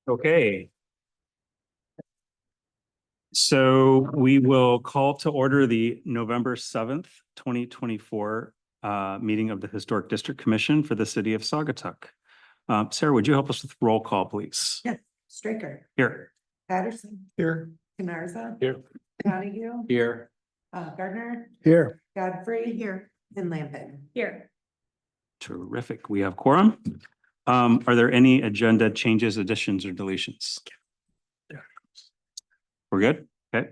Okay. So we will call to order the November 7th, 2024 meeting of the Historic District Commission for the city of Saugatuck. Sarah, would you help us with roll call, please? Yes. Straker. Here. Patterson. Here. Canarza. Here. Donahue. Here. Gardner. Here. Godfrey. Here. And Lampin. Here. Terrific. We have quorum. Are there any agenda changes, additions, or deletions? We're good? Okay.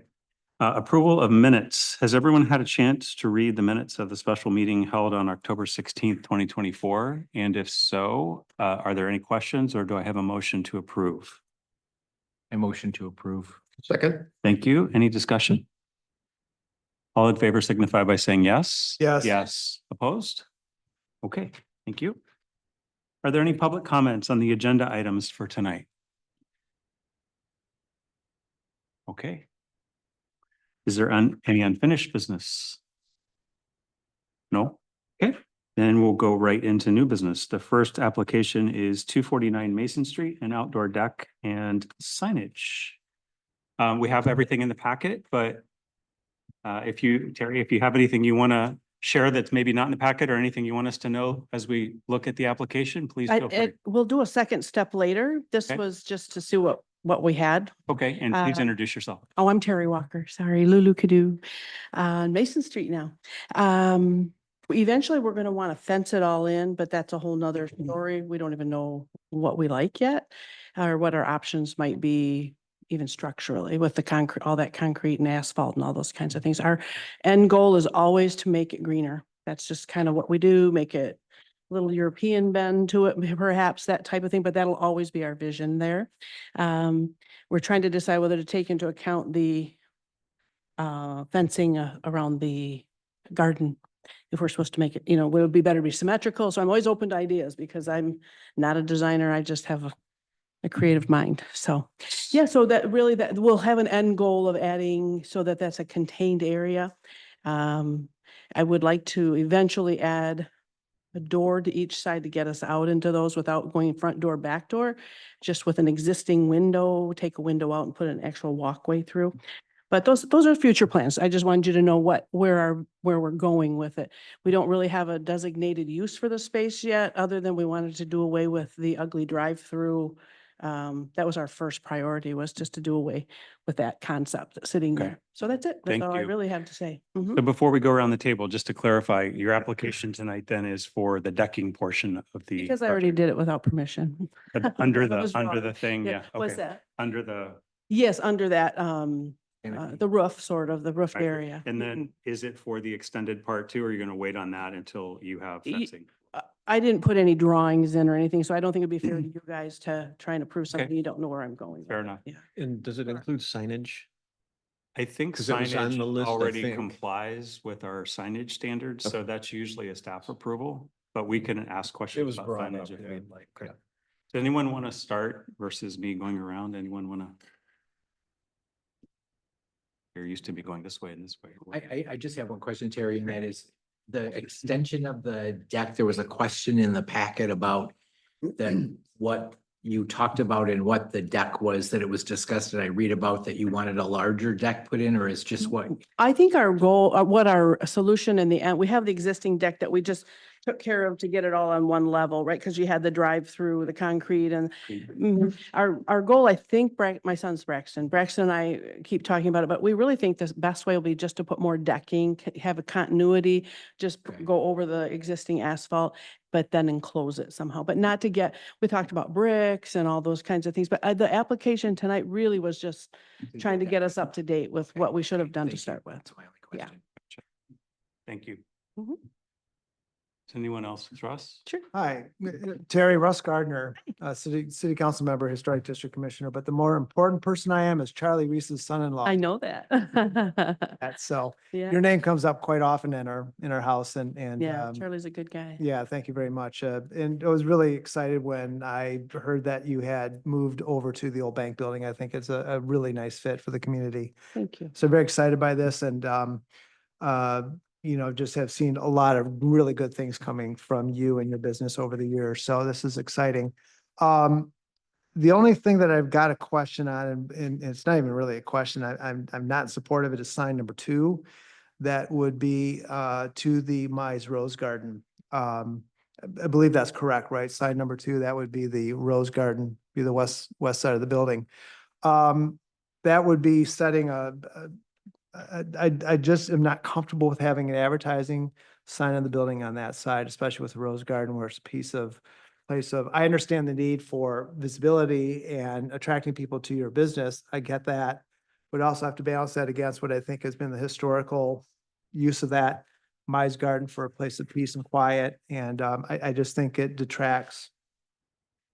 Approval of minutes. Has everyone had a chance to read the minutes of the special meeting held on October 16th, 2024? And if so, are there any questions or do I have a motion to approve? A motion to approve. Second. Thank you. Any discussion? All in favor signify by saying yes. Yes. Yes. Opposed? Okay, thank you. Are there any public comments on the agenda items for tonight? Okay. Is there any unfinished business? No? Okay, then we'll go right into new business. The first application is 249 Mason Street, an outdoor deck and signage. We have everything in the packet, but Terry, if you have anything you want to share that's maybe not in the packet or anything you want us to know as we look at the application, please feel free. We'll do a second step later. This Okay. was just to see what we had. Okay, and please Uh, introduce yourself. Oh, I'm Terry Walker. Sorry, Lulu Cadu on Mason Street now. Eventually, we're going to want to fence it all in, but that's a whole nother story. We don't even know what we like yet or what our options might be, even structurally with the concrete, all that concrete and asphalt and all those kinds of things. Our end goal is always to make it greener. That's just kind of what we do, make it a little European bend to it, perhaps that type of thing, but that'll always be our vision there. We're trying to decide whether to take into account the fencing around the garden. If we're supposed to make it, it would be better to be symmetrical. So I'm always open to ideas because I'm not a designer. I just have a creative mind. So yeah, so that we'll have an end goal of adding so that that's a contained area. I would like to eventually add a door to each side to get us out into those without going front door, back door, just with an existing window, take a window out and put an actual walkway through. But those are future plans. I just wanted you to know where we're going with it. We don't really have a designated use for the space yet, other than we wanted to do away with the ugly drive-through. That was our first priority, was just to do away with that concept sitting Okay. there. So that's it. That's Thank all I you. really have to say. Mhm. So before we go around the table, just to clarify, your application tonight then is for the decking portion of the. Because I already did it without permission. project. Under I was under wrong. the thing, yeah. What's Okay. that? Under the. Yes, under that, the roof, sort of, the roofed Right. area. And then is it for the extended part too, or are you going to wait on that until you have Ye- fencing? I didn't put any drawings in or anything, so I don't think it'd be fair to you guys to try and approve something you don't know where I'm going. Fair with. enough. Yeah. And does it include signage? I think 'Cause it was on signage the list, I already think. complies with our signage standards, so Okay. that's usually a staff approval, but we can ask It questions was about brought signage up. if Yeah. you'd like. Okay. Does anyone want to start versus me going around? Anyone want to? You're used to me going this way and this way. I just have one question, Terry, and that is the extension of the deck. There was a question in the packet about what you talked about and what the deck was, that it was discussed, and I read about that you wanted a larger deck put in, or is just what? I think our goal, what our solution in the end, we have the existing deck that we just took care of to get it all on one level, right? Because you had the drive-through, the concrete and our goal, I think, my son's Braxton and I keep talking about it, but we really think the best way will be just to put more decking, have a continuity, just Okay. go over the existing asphalt, but then enclose it somehow, but not to we talked about bricks and all those kinds of things, but the application tonight really was just trying to get us up to date with what we should have done to Thank you. start with. That's my only Yeah. question. Thank you. Mhm. Is anyone else? Russ? Sure. Hi, Terry Russ Gardner, city council member, historic district commissioner, but the more important person I am is Charlie Reese's son-in-law. I know that. So Yeah, your name comes up quite often in our house and, yeah, Charlie's a good guy. yeah, thank you very much. And I was really excited when I heard that you had moved over to the old bank building. I think it's a really nice fit for the community. Thank you. So very excited by this and, just have seen a lot of really good things coming from you and your business over the years. So this is exciting. The only thing that I've got a question on, and it's not even really a question, I'm not in support of it, is sign number 2. That would be to the Mize Rose Garden. I believe that's correct, right? Sign number 2, that would be the Rose Garden, be the west side of the building. That would be setting I just am not comfortable with having an advertising sign on the building on that side, especially with the Rose Garden, where it's a place of, I understand the need for visibility and attracting people to your business. I get that. But also have to balance that against what I think has been the historical use of that Mize Garden for a place of peace and quiet. And I just think it detracts.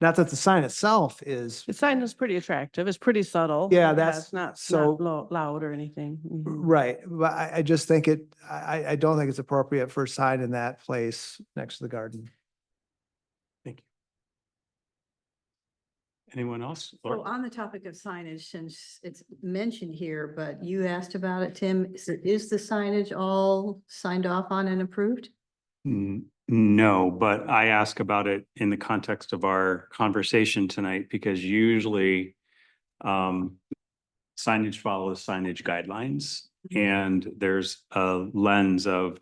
Not that the sign itself is, The sign is pretty attractive. It's pretty subtle. Yeah, that's- It's not so- loud or anything. Mhm. right, but I just think I don't think it's appropriate for a sign in that place next to the garden. Thank you. Anyone else? So Laura? on the topic of signage, since it's mentioned here, but you asked about it, Tim, is the signage all signed off on and approved? No, but I ask about it in the context of our conversation tonight, because usually signage follows signage guidelines, and there's a lens of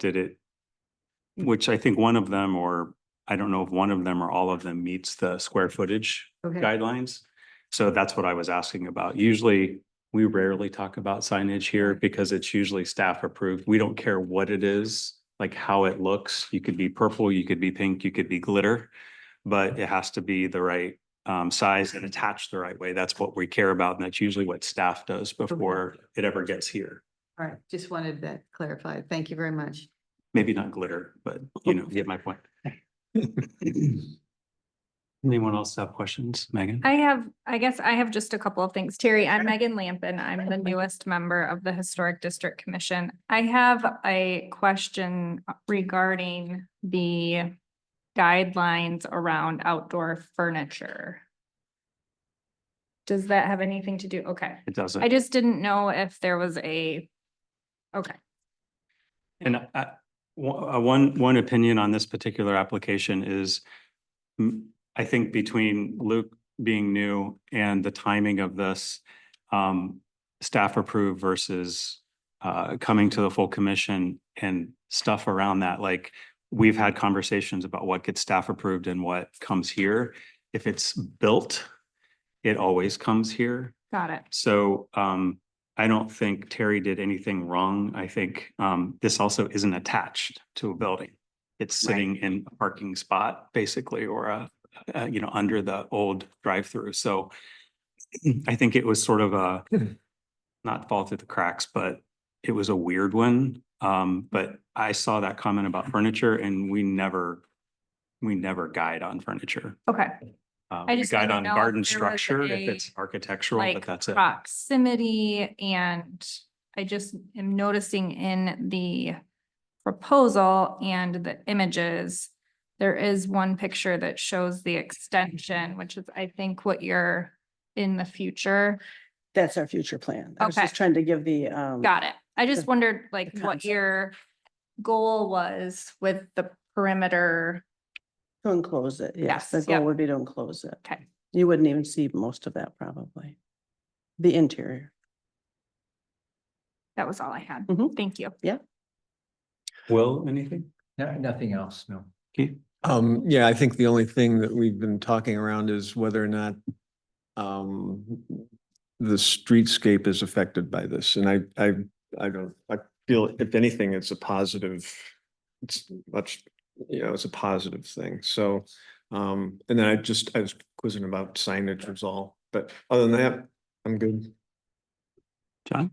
which I think one of them, or I don't know if one of them or all of them, meets the square footage Okay. guidelines. So that's what I was asking about. Usually, we rarely talk about signage here because it's usually staff approved. We don't care what it is, like how it looks. You could be purple, you could be pink, you could be glitter, but it has to be the right size and attached the right way. That's what we care about. And that's usually what staff does before it ever gets here. All right, just wanted that clarified. Thank you very much. Maybe not glitter, but you get my point. Anyone else have questions? Megan? I guess I have just a couple of things. Terry, I'm Megan Lampin. I'm the newest member of the Historic District Commission. I have a question regarding the guidelines around outdoor furniture. Does that have anything to do? Okay. It doesn't. I just didn't know if there was okay. And one opinion on this particular application is, I think between Luke being new and the timing of this, staff approved versus coming to the full commission and stuff around that, like we've had conversations about what gets staff approved and what comes here. If it's built, it always comes here. Got it. So I don't think Terry did anything wrong. I think this also isn't attached to a building. It's sitting in a parking spot, basically, or under the old drive-through. So I think it was sort of a, not fall through the cracks, but it was a weird one. But I saw that comment about furniture, and we never guide on furniture. Okay. I We just guide didn't on know if garden there was structure if a, it's architectural, but Like that's it. proximity, and I just am noticing in the proposal and the images, there is one picture that shows the extension, which is, I think, what you're in the future. That's our future plan. I was just Okay. trying to give the, Got it. I just the- wondered like the what concept. your goal was with the perimeter. to enclose it. Yes, the Yes, yep. goal would be to enclose it. Okay. You wouldn't even see most of that probably. The interior. That was all I had. Mhm. Thank you. Will, anything? No, nothing else, no. Keith? Yeah, I think the only thing that we've been talking around is whether or not the streetscape is affected by this. And I feel if anything, it's a positive. It's much, it's a positive thing. So, and then I was quizzing about signage was all, but other than that, I'm good. John?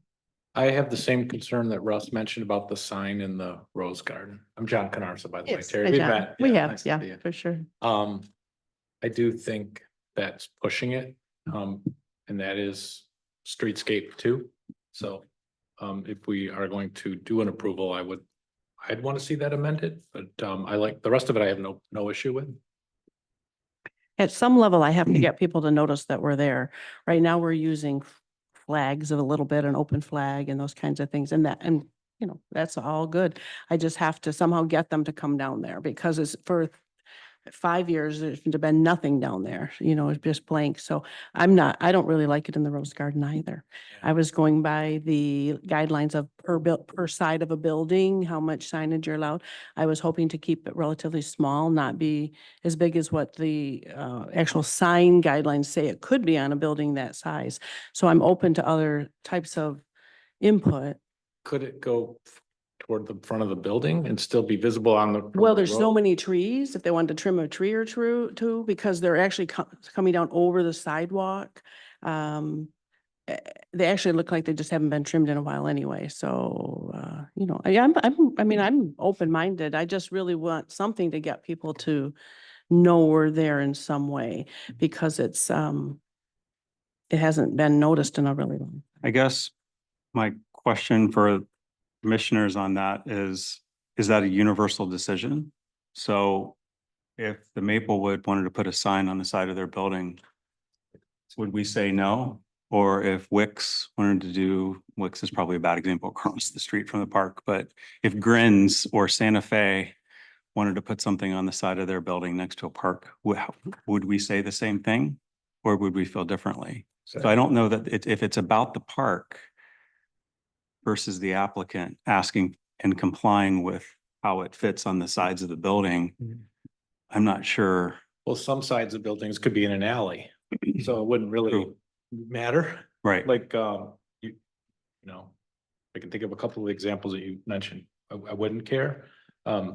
I have the same concern that Russ mentioned about the sign in the Rose Garden. I'm John Canarsa, by the way. Yes, Terry. hi, We've John. met. We Yeah, have, nice to yeah, see you. for sure. I do think that's pushing it, and that is streetscape too. So, if we are going to do an approval, I'd want to see that amended, but, I like, the rest of it I have no issue with. At some level, I have to get people to notice that we're there. Right now, we're using flags of a little bit, an open flag and those kinds of things, and that's all good. I just have to somehow get them to come down there because it's for 5 years, there's been nothing down there, you know, it's just blank. So I don't really like it in the Rose Garden either. I was going by the guidelines of per side of a building, how much signage you're allowed. I was hoping to keep it relatively small, not be as big as what the actual sign guidelines say it could be on a building that size. So I'm open to other types of input. Could it go toward the front of the building and still be visible on the? from Well, the there's so road? many trees, if they wanted to trim a tree or two, because they're actually coming down over the sidewalk. They actually look like they just haven't been trimmed in a while anyway, so, you know, I'm open-minded. I just really want something to get people to know we're there in some way, because it hasn't been noticed in a really long. I guess my question for commissioners on that is that a universal decision? So if the Maplewood wanted to put a sign on the side of their building, would we say no? Or if Wix wanted to do, Wix is probably a bad example across the street from the park, but if Grins or Santa Fe wanted to put something on the side of their building next to a park, would we say the same thing? Or would we feel differently? So I don't know that if it's about the park versus the applicant asking and complying with how it fits on the sides of the building, I'm not sure. Well, some sides of buildings could be in an alley, so it wouldn't really True. matter. Right. Like, you know, I can think of a couple of examples that you mentioned. I wouldn't care.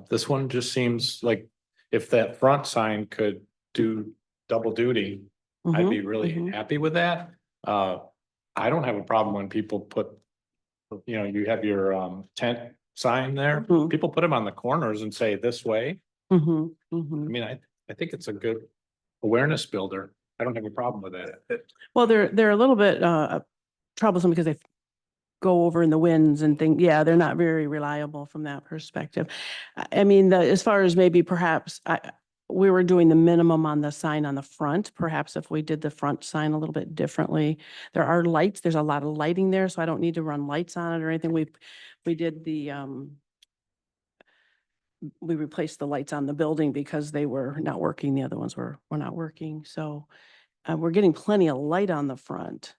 This one just seems like if that front sign could do double duty, I'd be really happy with that. I don't have a problem when people put, you know, you have your tent sign there. Mhm. People put them on the corners and say this way. Mhm, I mhm. mean, I think it's a good awareness builder. I don't have a problem with that. Well, they're a little bit troublesome because they go over in the winds and things. Yeah, they're not very reliable from that perspective. I mean, as far as maybe perhaps we were doing the minimum on the sign on the front. Perhaps if we did the front sign a little bit differently. There are lights, there's a lot of lighting there, so I don't need to run lights on it or anything. We did the we replaced the lights on the building because they were not working. The other ones were not working. So we're getting plenty of light on the front.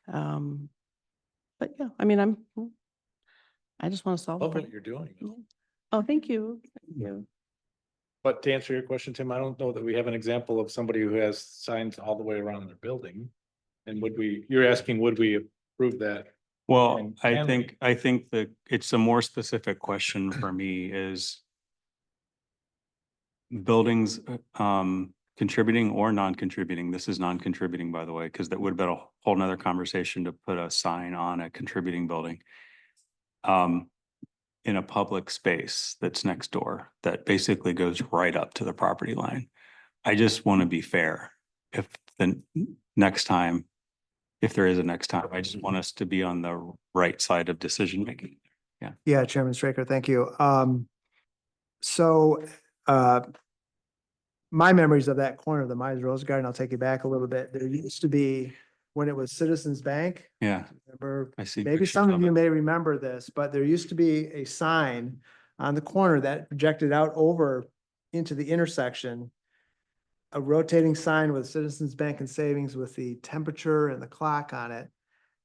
But yeah, I mean, I just want to solve. Love what you're doing. Oh, thank you. Thank you. But to answer your question, Tim, I don't know that we have an example of somebody who has signs all the way around their building. And you're asking, would we approve that? Well, And I can think that it's a more specific question for me is buildings, contributing or non-contributing. This is non-contributing, by the way, because that would have been a whole nother conversation to put a sign on a contributing building. In a public space that's next door, that basically goes right up to the property line. I just want to be fair. If the next time, if there is a next time, I just want us to be on the right side of decision making. Yeah, Chairman Straker, thank you. So, my memories of that corner of the Mize Rose Garden, I'll take you back a little bit. There used to be, when it was Citizens Bank, Yeah, remember, I see. maybe pictures some of you it. may remember this, but there used to be a sign on the corner that projected out over into the intersection. A rotating sign with Citizens Bank and Savings with the temperature and the clock on it.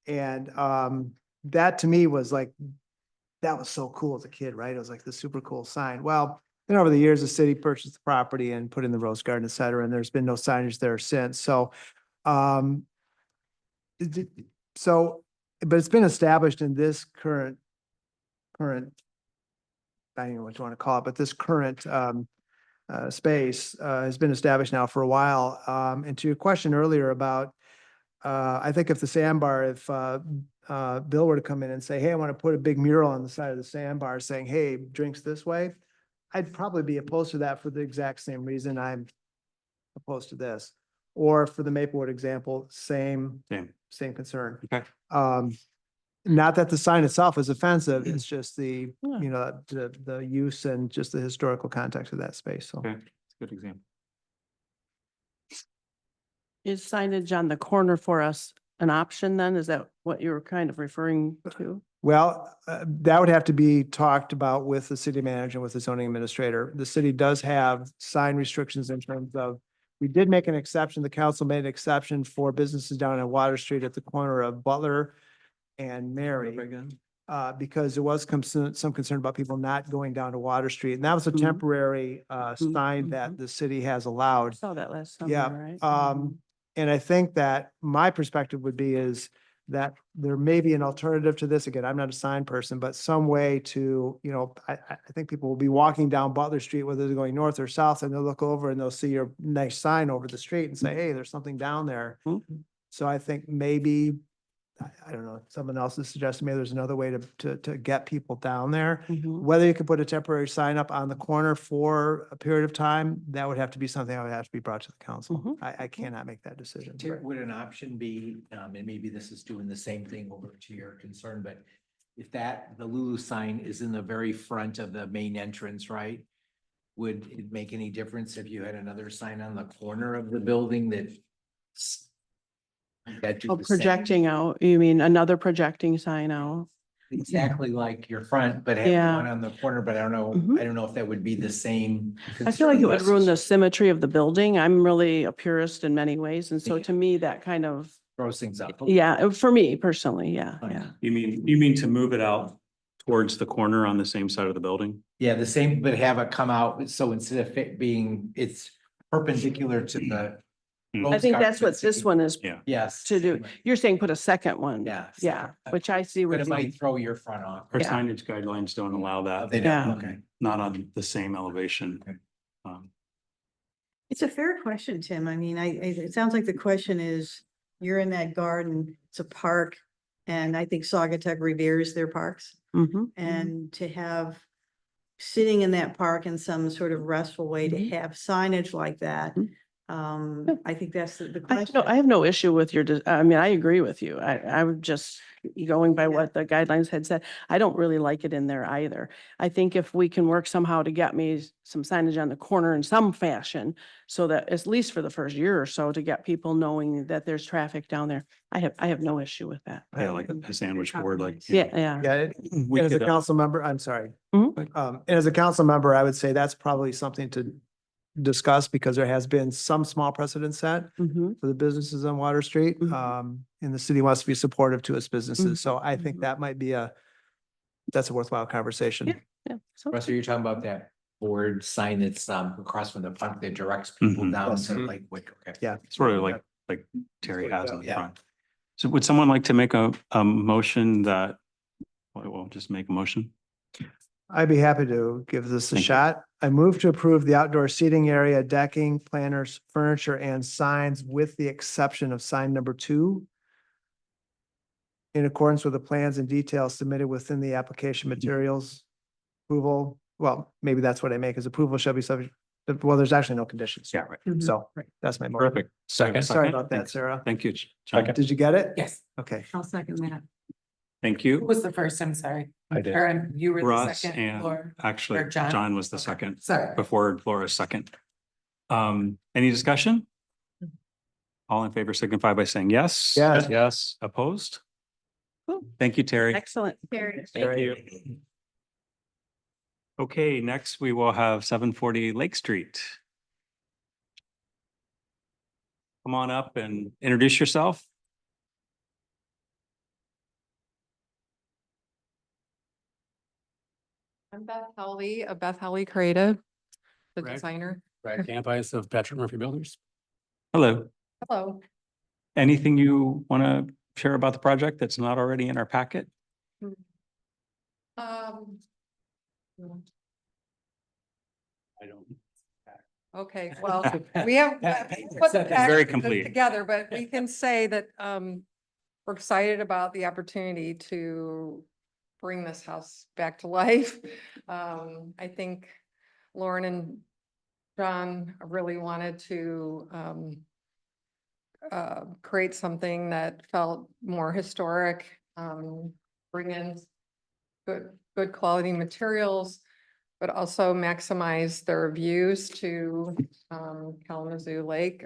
And that to me was like, that was so cool as a kid, right? It was like the super cool sign. Well, then over the years, the city purchased the property and put in the Rose Garden, et cetera, and there's been no signage there since. So, but it's been established in this current, I don't know what you want to call it, but this current space has been established now for a while. And to your question earlier about, I think if the sandbar, if Bill were to come in and say, hey, I want to put a big mural on the side of the sandbar saying, hey, drinks this way, I'd probably be opposed to that for the exact same reason I'm opposed to this. Or for the Maplewood example, same concern. Okay. Not that the sign itself is offensive, it's just the, Yeah. you know, the use and just the historical context of that space, so. Okay, good example. Is signage on the corner for us an option then? Is that what you were kind of referring to? Well, that would have to be talked about with the city manager, with the zoning administrator. The city does have sign restrictions in terms of, we did make an exception, the council made an exception for businesses down on Water Street at the corner of Butler and Mary. Because there was some concern about people not going down to Water Street. And that was a Mhm. temporary sign that mhm. the city has allowed. Saw that last Yeah, summer, right? and I think that my perspective would be is that there may be an alternative to this. Again, I'm not a sign person, but some way to, I think people will be walking down Butler Street, whether they're going north or south, and they'll look over and they'll see your nice sign over the street and say, hey, there's something down there. Mhm. So I think maybe, I don't know, someone else has suggested maybe there's another way to get people down there. Mhm. Whether you could put a temporary sign up on the corner for a period of time, that would have to be something that would have to be brought to the council. Mhm. I cannot make that decision. Terry, would an option be, and maybe this is doing the same thing over to your concern, but if the Lulu sign is in the very front of the main entrance, right? Would it make any difference if you had another sign on the corner of the building that? That do Oh, the same- projecting out, you mean another projecting sign out? Exactly like your front, but have Yeah. one on the corner, but I don't know, Mhm. I don't know if that would be the same. I feel like it would concern. ruin the symmetry of the building. I'm really a purist in many ways, and so to me, that kind of, Throws things up. yeah, for me personally, yeah, Fine. yeah. You mean to move it out towards the corner on the same side of the building? Yeah, the same, but have it come out, so instead of it being, it's perpendicular to the. I think that's what this one is Yeah. Yes. to do. You're saying put a second one? Yeah. Yeah, which I see. But what it you mean. might throw your front off. Our Yeah. signage guidelines don't allow that. They Yeah. don't, okay. Not on the same elevation. Okay. Um, It's a fair question, Tim. I mean, it sounds like the question is, you're in that garden, it's a park. And I think Saugatuck reveres their parks. Mhm. And to have sitting in that park in some sort of restful way to Mhm. have signage like that. Mhm. Yeah. I think that's the I have question. no, I have no issue with your, I mean, I agree with you. I would just going by Yeah. what the guidelines had said. I don't really like it in there either. I think if we can work somehow to get me some signage on the corner in some fashion, so that at least for the first year or so, to get people knowing that there's traffic down there, I have no issue with that. Yeah, like a sandwich board, like. Yeah, yeah. Yeah, We and as a could, council member, I'm sorry. Mhm. And as a council member, I would say that's probably something to discuss because there has been some small precedent set Mhm. for the businesses on Water Street. Mhm. And the city wants to be supportive to its Mhm. businesses. So I think Mhm. that might be that's a worthwhile conversation. Yeah. Yeah. So- Russ, are you talking about that board sign that's across from the front that directs people Mhm. down Yes. to Lakewood? Okay. Yeah. sort of like Terry has in the Yeah. front. So would someone like to make a motion that, well, just make a motion? I'd be happy to give this a Thank you. shot. I move to approve the outdoor seating area, decking, planters, furniture, and signs with the exception of sign number 2. In accordance with the plans and details submitted within the application materials. Approval, well, maybe that's what I make is approval shall be subject, well, there's actually no conditions. Yeah, right. So that's my motion. Perfect. Sorry Second. about that, Thanks. Sarah. Thank you. John. Did you get it? Yes, Okay. I'll second that. Thank Who you. was the first? I'm sorry. I did. Or you were the Russ second, and or actually, or John? John was the Okay. second Sorry. before Laura's second. Any discussion? All in favor signify by saying yes. Yes. Yes, opposed? Cool. Thank you, Terry. Excellent. Thank you. Okay, next we will have 740 Lake Street. Come on up and introduce yourself. I'm Beth Howley of Beth Howley Creative, the Right. designer. Brad Campice of Patrick Murphy Builders. Hello. Hello. Anything you want to share about the project that's not already in our packet? Um, I don't. okay, well, we have put the Very packet complete. together, but we can say that we're excited about the opportunity to bring this house back to life. I think Lauren and John really wanted to create something that felt more historic, bring in good quality materials, but also maximize their views to Kalamazoo Lake.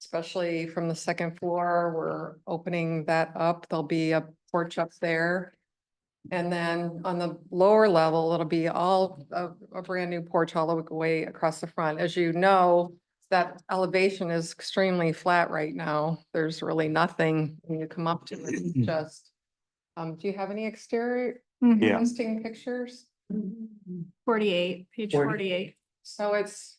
Especially from the second floor, we're opening that up. There'll be a porch up there And then on the lower level, it'll be all a brand new porch all the way across the front. As you know, that elevation is extremely flat right now. There's really nothing when you come up to it, it's just. Do you have any exterior Yeah. existing pictures? 48, page 40. 48. So it's.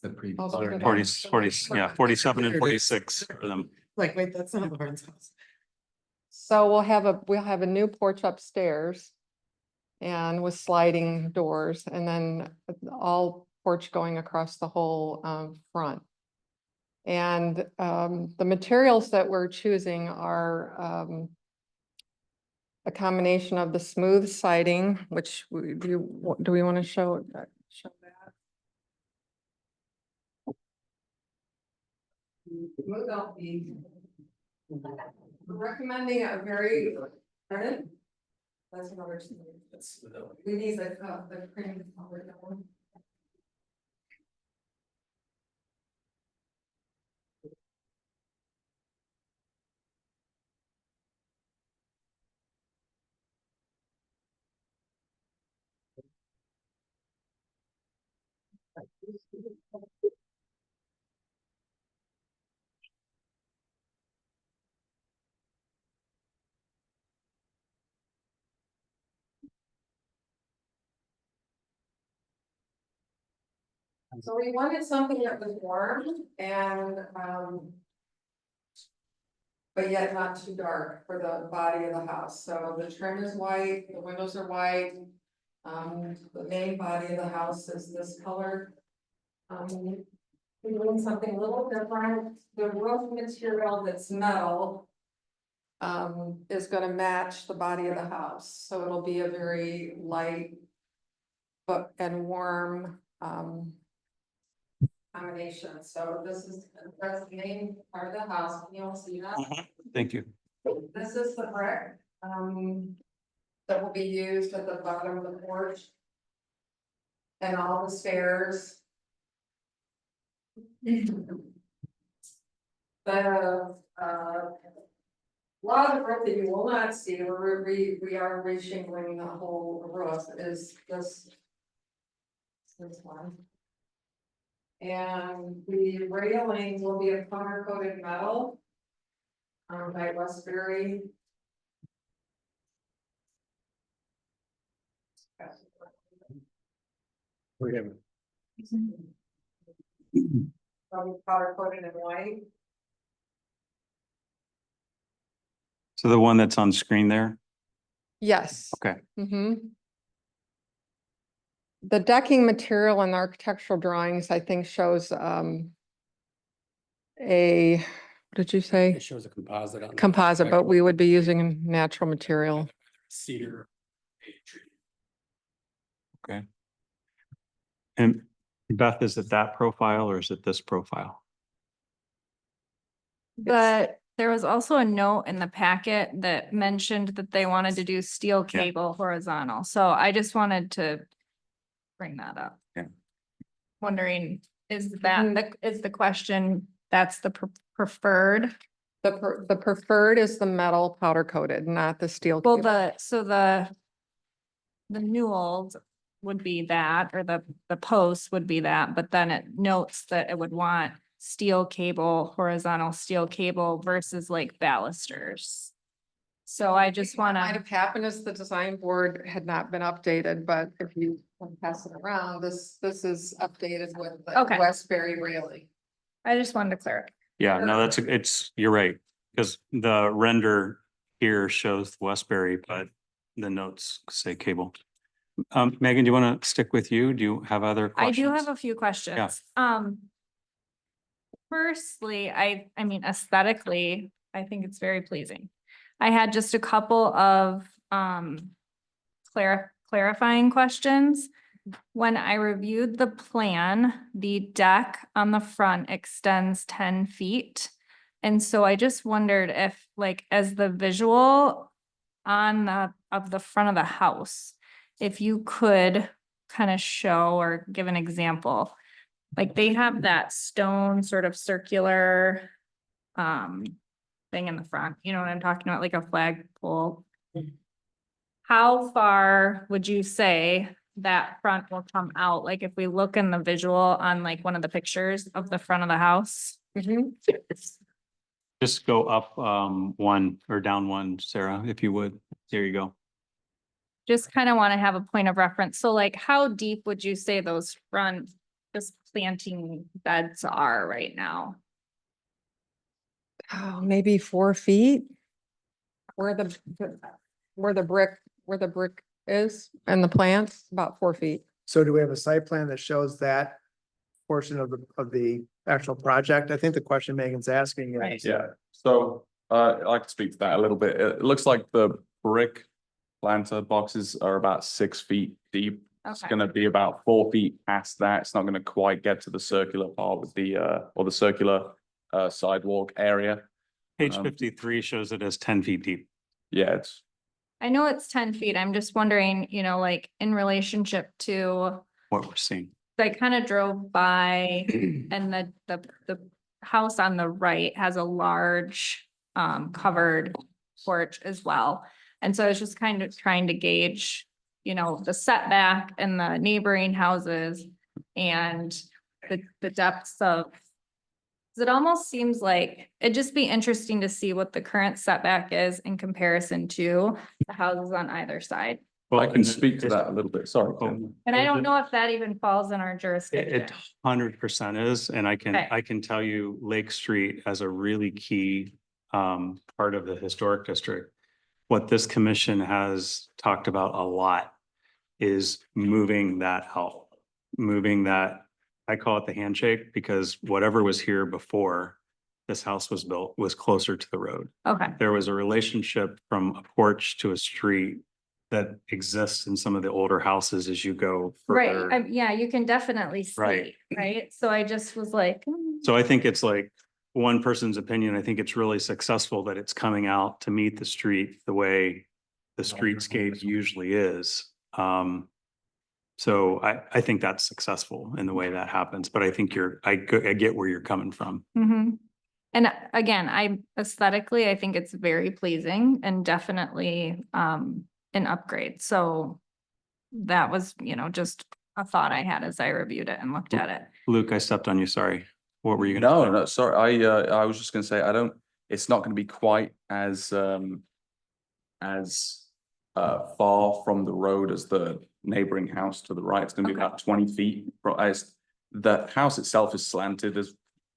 The previous. Oh, those are 40, the- 40, yeah, 47 and 46 for them. Like, wait, that's not Lauren's house. So we'll have a new porch upstairs. And with sliding doors and then all porch going across the whole front. And the materials that we're choosing are a combination of the smooth siding, which do we want to show that? Smooth LP. We're recommending a very, pardon? That's another. We need the cream color. So we wanted something that was warm and, but yet not too dark for the body of the house. So the trim is white, the windows are white. The main body of the house is this color. We're doing something a little different. The roof material that's metal is gonna match the body of the house. So it'll be a very light and warm, combination. So that's the main part of the house. Can you all see that? Thank you. This is the brick, that will be used at the bottom of the porch. And all the stairs. The, lot of brick that you will not see, we are reshingling the whole roof is this. This one. And the railing will be a powder coated metal. By Westbury. Powder coated in white. So the one that's on screen there? Yes. Okay. The decking material in the architectural drawings, I think, shows what did you say? It shows a composite on. Composite, but we would be using natural material. Cedar. Okay. And Beth, is it that profile or is it this profile? But there was also a note in the packet that mentioned that they wanted to do steel Yeah. cable horizontal. So I just wanted to bring that up. Yeah. Wondering, is the question, that's the preferred? The preferred is the metal powder coated, not the steel. Well, cable. the new old would be that, or the post would be that, but then it notes that it would want steel cable, horizontal steel cable versus like balusters. So I just What might wanna, have happened is the design board had not been updated, but if you pass it around, this is updated with the Okay. Westbury railing. I just wanted to clarify. Yeah, no, you're right. Because the render here shows Westbury, but the notes say cable. Megan, do you want to stick with you? Do you have other I questions? do have a few questions. Firstly, I mean aesthetically, I think it's very pleasing. I had just a couple of clarifying questions. When I reviewed the plan, the deck on the front extends 10 feet. And so I just wondered if, like, as the visual on the front of the house, if you could kind of show or give an example. Like they have that stone sort of circular thing in the front. You know what I'm talking about, like a flagpole. How far would you say that front will come out? Like if we look in the visual on like one of the pictures of the front of the house? Mhm. Just go up one or down one, Sarah, if you would. There you go. Just kind of want to have a point of reference. So like how deep would you say those front just planting beds are right now? Oh, maybe 4 feet. Where the brick is and the plants, about 4 feet. So do we have a site plan that shows that portion of the actual project? I think the question Megan's asking is. Right. Yeah, so I can speak to that a little bit. It looks like the brick planter boxes are about 6 feet deep. It's Okay. gonna be about 4 feet past that. It's not gonna quite get to the circular part with the or the circular sidewalk area. Page Um, 53 shows it as 10 feet deep. Yeah, it's I know it's 10 feet. I'm just wondering, you know, like in relationship to, What we're seeing. I kind of drove by and the house on the right has a large covered porch as well. And so I was just kind of trying to gauge, you know, the setback and the neighboring houses and the depths of. 'Cause it almost seems like it'd just be interesting to see what the current setback is in comparison to the houses on either side. I can speak to that a little bit. Sorry, Tim. And I don't know if that even falls in our It jurisdiction. 100% is, and Okay. I can tell you Lake Street as a really key part of the historic district. What this commission has talked about a lot is moving that out, moving that. I call it the handshake because whatever was here before this house was built was closer to the road. Okay, There was a relationship from a porch to a street that exists in some of the older houses as you go right. further. Yeah, you can definitely Right. see, right? So I just was like, So I think it's like one person's opinion. I think it's really successful that it's coming out to meet the street the way the streetscape usually is. So I think that's successful in the way that happens, but I think I get where you're coming from. mhm. And again, I aesthetically, I think it's very pleasing and definitely an upgrade. So that was, you know, just a thought I had as I reviewed it and looked at it. Luke, I stepped on you. Sorry. What were you gonna? No, no, sorry. I was just gonna say, it's not gonna be quite as far from the road as the neighboring house to the right. It's gonna be Okay. about 20 feet. The house itself is slanted as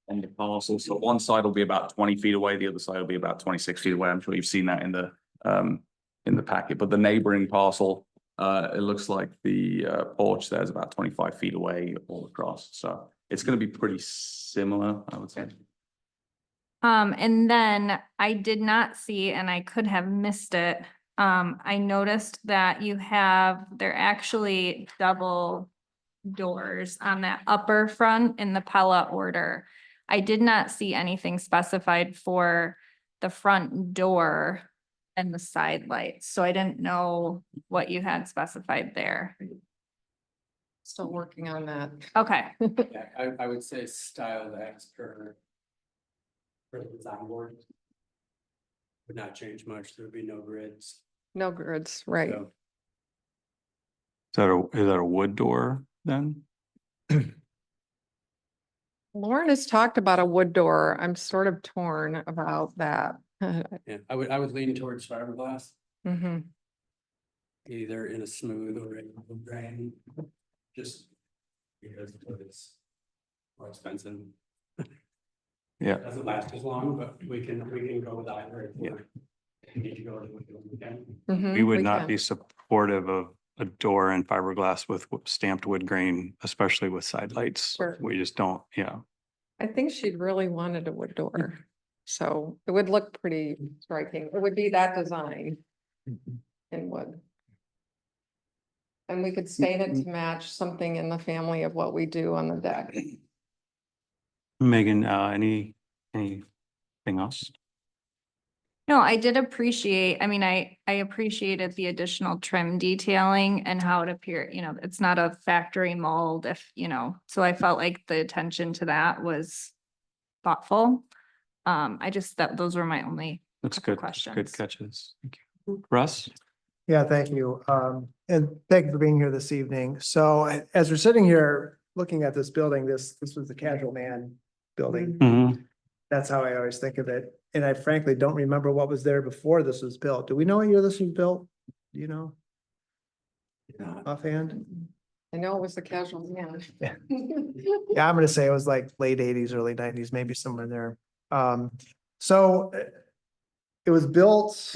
on the parcel, so one side will be about 20 feet away, the other side will be about 26 feet away. I'm sure you've seen that in the packet, but the neighboring parcel, it looks like the porch there is about 25 feet away all across, so it's gonna be pretty similar, I would say. And then I did not see, and I could have missed it. I noticed that they're actually double doors on that upper front in the Pella order. I did not see anything specified for the front door and the side lights, so I didn't know what you had specified there. Still working on that. Okay, Yeah, I would say style as per the design board. Would not change much. There would be no grids. No grids, right? So Is that a wood door then? Lauren has talked about a wood door. I'm sort of torn about that. yeah, I would lean towards fiberglass, Mhm. either in a smooth or in a grain. Just because it's more expensive. Yeah. Doesn't last as long, but we can go with either. If we need to go to the weekend. Mhm, We would not can. be supportive of a door and fiberglass with stamped wood grain, especially with side lights. Sure. We just don't, yeah. I think she'd really wanted a wood door. So it would look pretty striking. It would be that design in wood. And we could stain it to match something in the family of what we do on the deck. Megan, anything else? no, I did appreciate, I mean, I appreciated the additional trim detailing and how it appeared, you know, it's not a factory mold if, you know, so I felt like the attention to that was thoughtful. those were my only Looks couple good. Good questions. catches. Thank you. Russ? Yeah, thank you. And thank you for being here this evening. So as we're sitting here looking at this building, this was the Casual Man building. Mhm. That's how I always think of it. And I frankly don't remember what was there before this was built. Do we know what year this was built? Do you know? Offhand? I know it was the casual man. Yeah, I'm gonna say it was like late eighties, early nineties, maybe somewhere there. So it was built.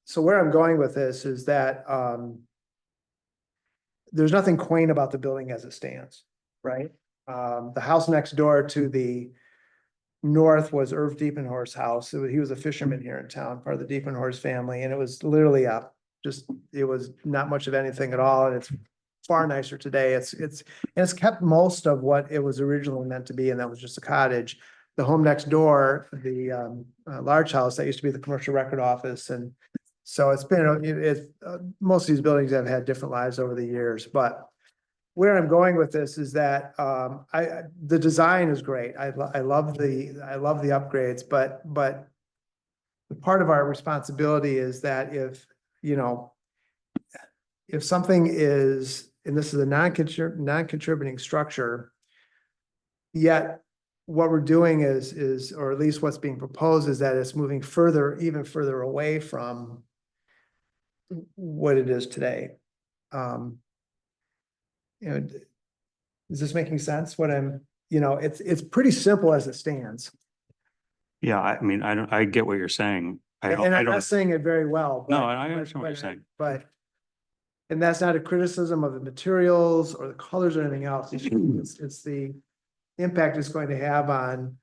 So where I'm going with this is that, there's nothing quaint about the building as it stands, right? The house next door to the north was Irv Diepenhorst's house. He was a fisherman here in town, part of the Diepenhorst family, and it was literally it was not much of anything at all, and it's far nicer today. It's kept most of what it was originally meant to be, and that was just a cottage. The home next door, the large house, that used to be the commercial record office, and so it's been, most of these buildings have had different lives over the years, but where I'm going with this is that, the design is great. I love the upgrades, but the part of our responsibility is that if something is, and this is a non-contributing structure, yet what we're doing is, or at least what's being proposed is that it's moving even further away from what it is today. Is this making sense? It's pretty simple as it stands. Yeah, I mean, I get what you're saying. And I'm not saying it very well. No, but- I understand what you're saying. But, and that's not a criticism of the materials or the colors or anything else. It's the impact it's going to have on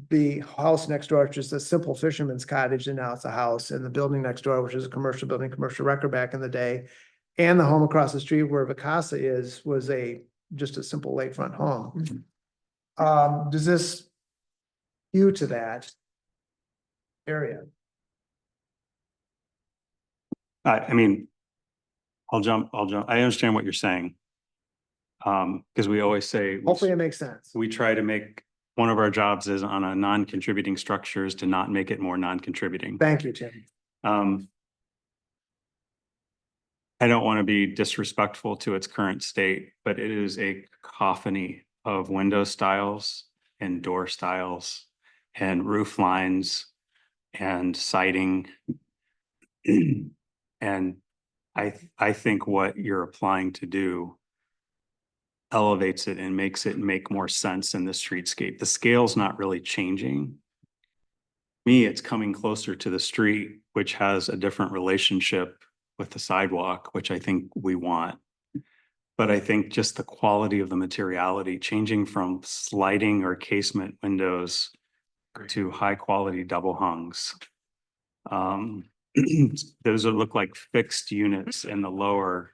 the house next door, which is a simple fisherman's cottage, and now it's a house, and the building next door, which is a commercial building, commercial record back in the day. And the home across the street where Vicasa was just a simple lakefront home. Does this hew to that area? I mean, I'll jump. I understand what you're saying. Because we always say. Hopefully it makes sense. We try to make, one of our jobs is on a non-contributing structures to not make it more non-contributing. Thank you, Tim. I don't want to be disrespectful to its current state, but it is a cacophony of window styles and door styles and roof lines and siding. And I think what you're applying to do elevates it and makes it make more sense in the streetscape. The scale's not really changing. Me, it's coming closer to the street, which has a different relationship with the sidewalk, which I think we want. But I think just the quality of the materiality, changing from sliding or casement windows to high quality double hungs. Those look like fixed units in the lower,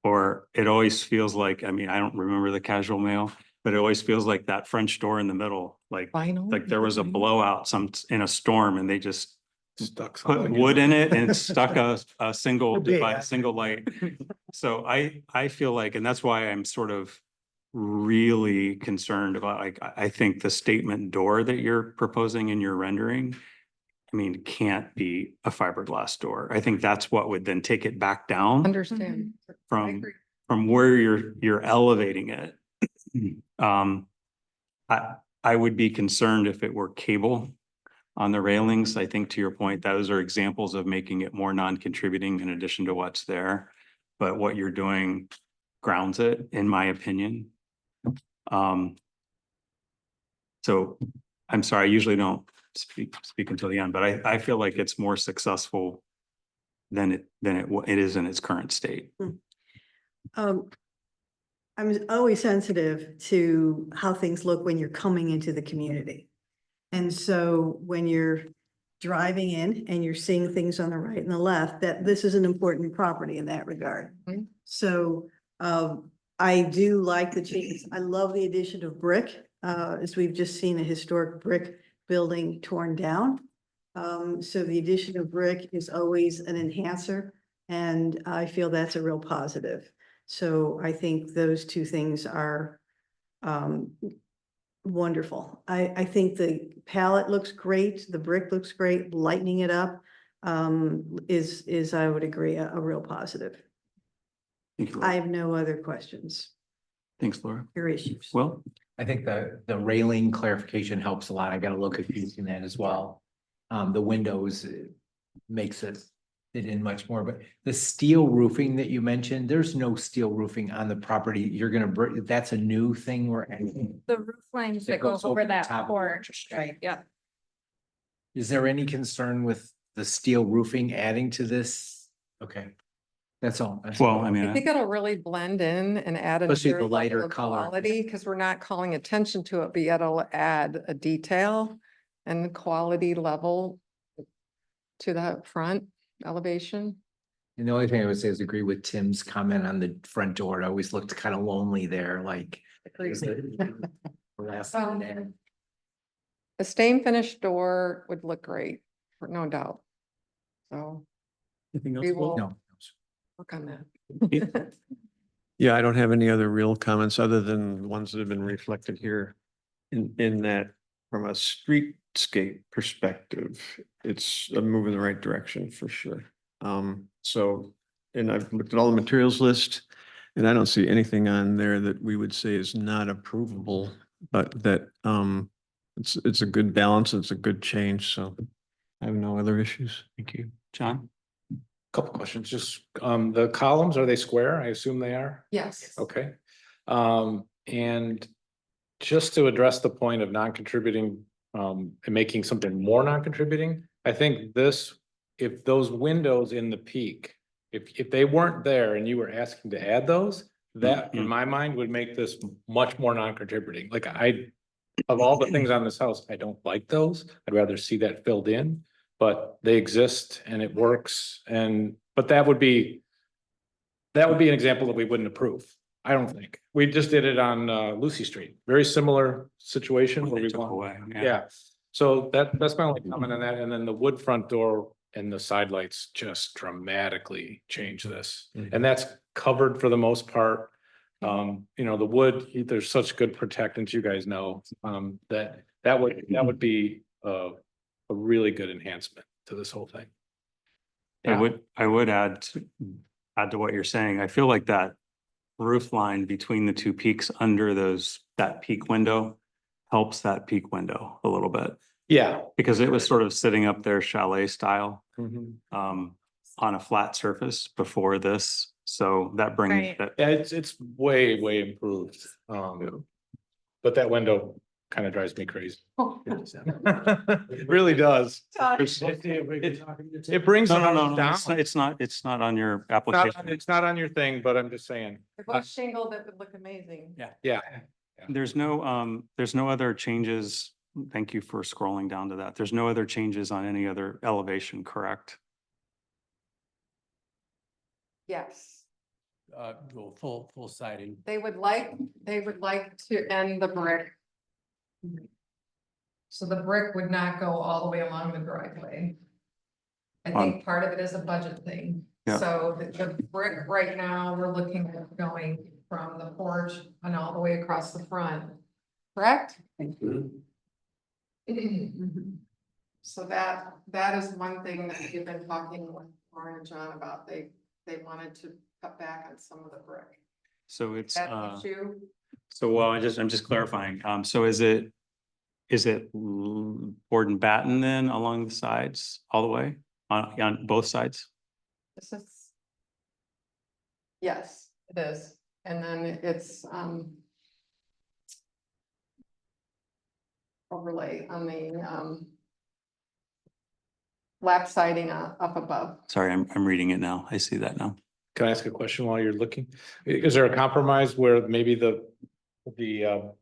or it always feels like, I mean, I don't remember the Casual Male, but it always feels like that French door in the middle, like there was a blowout in a storm and they just Stuck put something wood in it and stuck a single, Could be, by yeah. a single light. So I feel like, and that's why I'm sort of really concerned about, like, I think the statement door that you're proposing in your rendering, I mean, can't be a fiberglass door. I think that's what would then take it back down Understand. I from agree. where you're elevating it. I would be concerned if it were cable on the railings. I think to your point, those are examples of making it more non-contributing in addition to what's there. But what you're doing grounds it, in my opinion. So I'm sorry, I usually don't speak until the end, but I feel like it's more successful than it is in its current state. I'm always sensitive to how things look when you're coming into the community. And so when you're driving in and you're seeing things on the right and the left, that this is an important property in that regard. Mhm. So I do like the changes. I love the addition of brick, as we've just seen a historic brick building torn down. So the addition of brick is always an enhancer, and I feel that's a real positive. So I think those two things are wonderful. I think the palette looks great, the brick looks great, lightening it up is, I would agree, a real positive. Thank you, I Laura. have no other questions Thanks, Laura. or issues. Well, I think the railing clarification helps a lot. I got a little confused in that as well. The windows makes it fit in much more, but the steel roofing that you mentioned, there's no steel roofing on the property. You're gonna, that's a new thing we're adding. The roof lines That that go goes over over the that top of the porch, Right. yeah. Is there any concern with the steel roofing adding to this? Okay. That's all. well, I mean, I think it'll really blend in and add Especially another the lighter level of color. quality, because we're not calling attention to it, but yet it'll add a detail and quality level to the front elevation. And the only thing I would say is agree with Tim's comment on the front door. It always looked kind of lonely there, like. Last Um, there. A stain finished door would look great, for no doubt. So anything else? we Will? will No. work on that. Yeah, I don't have any other real comments other than ones that have been reflected here. In that, from a streetscape perspective, it's a move in the right direction for sure. So, and I've looked at all the materials list, and I don't see anything on there that we would say is not approvable, but that, it's a good balance, it's a good change, so I have no other issues. Thank you. John? Couple questions, just, the columns, are they square? I assume they are. Yes. Okay. And just to address the point of non-contributing, and making something more non-contributing, I think this, if those windows in the peak, if they weren't there and you were asking to add those, that in my mind would make this much more non-contributing. Like of all the things on this house, I don't like those. I'd rather see that filled in, but they exist and it works. But that would be an example that we wouldn't approve. I don't think. We just did it on Lucy Street. Very similar situation where They we took want, away, yeah. So that's my only comment on that. And then the wood front door and the side lights just dramatically change this. And that's covered for the most part. The wood, there's such good protectants, you guys know, that would be a really good enhancement to this whole thing. I would add to what you're saying. I feel like that roof line between the two peaks under that peak window helps that peak window a little bit, Yeah. because it was sort of sitting up there chalet style Mhm. on a flat surface before this. So that brings Right. that. Yeah, it's way, way improved. But that window kind of drives me crazy. It really does. It brings the house No, down. it's not on your application. It's not on your thing, but I'm just saying. If it was shingled, it would look amazing. Yeah. There's no other changes. Thank you for scrolling down to that. There's no other changes on any other elevation, correct? Yes, Well, full siding. they would like to end the brick. So the brick would not go all the way along the driveway. I think part of it is a budget thing. Yeah. So the brick right now, we're looking at going from the porch and all the way across the front, correct? So that is one thing that we've been talking with Lauren and John about. They wanted to cut back on some of the brick. So it's, That issue, so well, I'm just clarifying. So is it board and batten then along the sides all the way on both sides? this is. Yes, it is. And then it's, overlay on the, lap siding up above. Sorry, I'm reading it now. I see that now. Can I ask a question while you're looking? Is there a compromise where maybe the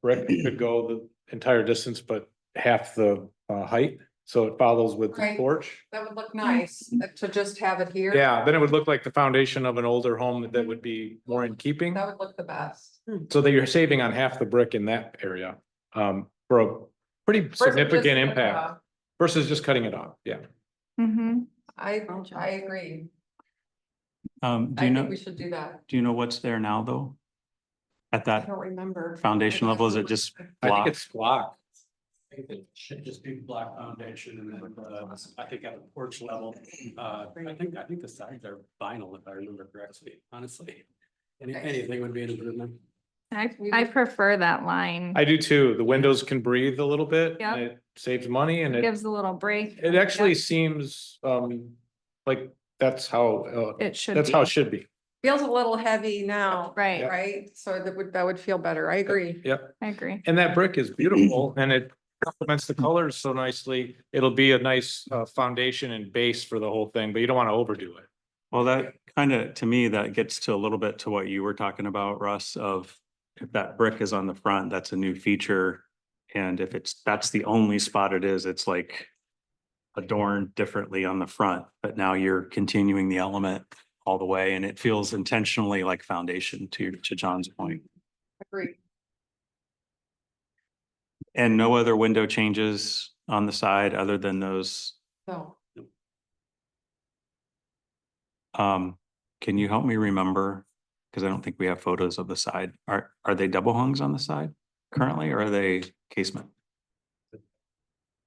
brick could go the entire distance, but half the height? So it follows with the Right. porch? That would look nice to just have it here. Yeah, then it would look like the foundation of an older home that would be more in keeping. That would look the best. So that you're saving on half the brick in that area, for a pretty Versus just significant cut it impact off. versus just cutting it off, yeah. Mm-hmm. I agree. Do I you know, think we should do that. do you know what's there now though? At I that don't remember. foundation level, is it just I think block? it's block. I think it should just be black foundation and then, I think at the porch level, I think the sides are vinyl if I remember correctly, honestly. Anything would be an improvement. I prefer that line. I do too. The windows can breathe a little bit. Yep. And it saves money and Gives a little break. it actually Yep, seems, like that's how, It should that's how it be. should be. Feels a little heavy now. Right, Right? So that would feel better. I agree. Yep. I agree. And that brick is beautiful and it complements the colors so nicely. It'll be a nice, foundation and base for the whole thing, but you don't want to overdo it. Well, that kind of, to me, that gets to a little bit to what you were talking about, Russ, of if that brick is on the front, that's a new feature. And if that's the only spot it is, it's like adorned differently on the front, but now you're continuing the element all the way and it feels intentionally like foundation to John's point. Agree. And no other window changes on the side other than those. So Can you help me remember? Because I don't think we have photos of the side. Are they double hungs on the side currently, or are they casement?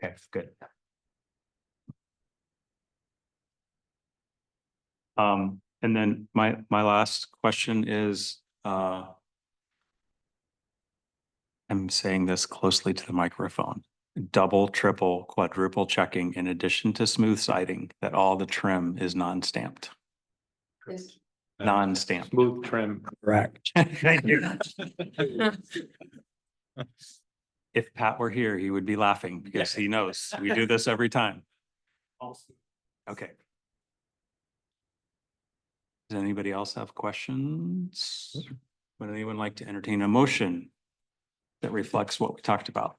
Okay, good. And then my last question is, I'm saying this closely to the microphone. Double, triple, quadruple checking in addition to smooth siding that all the trim is non-stamped. is- Non-stamped. Smooth trim. Correct. Thank you. If Pat were here, he would be laughing because he knows we do this every time. Okay. Does anybody else have questions? Would anyone like to entertain a motion that reflects what we talked about?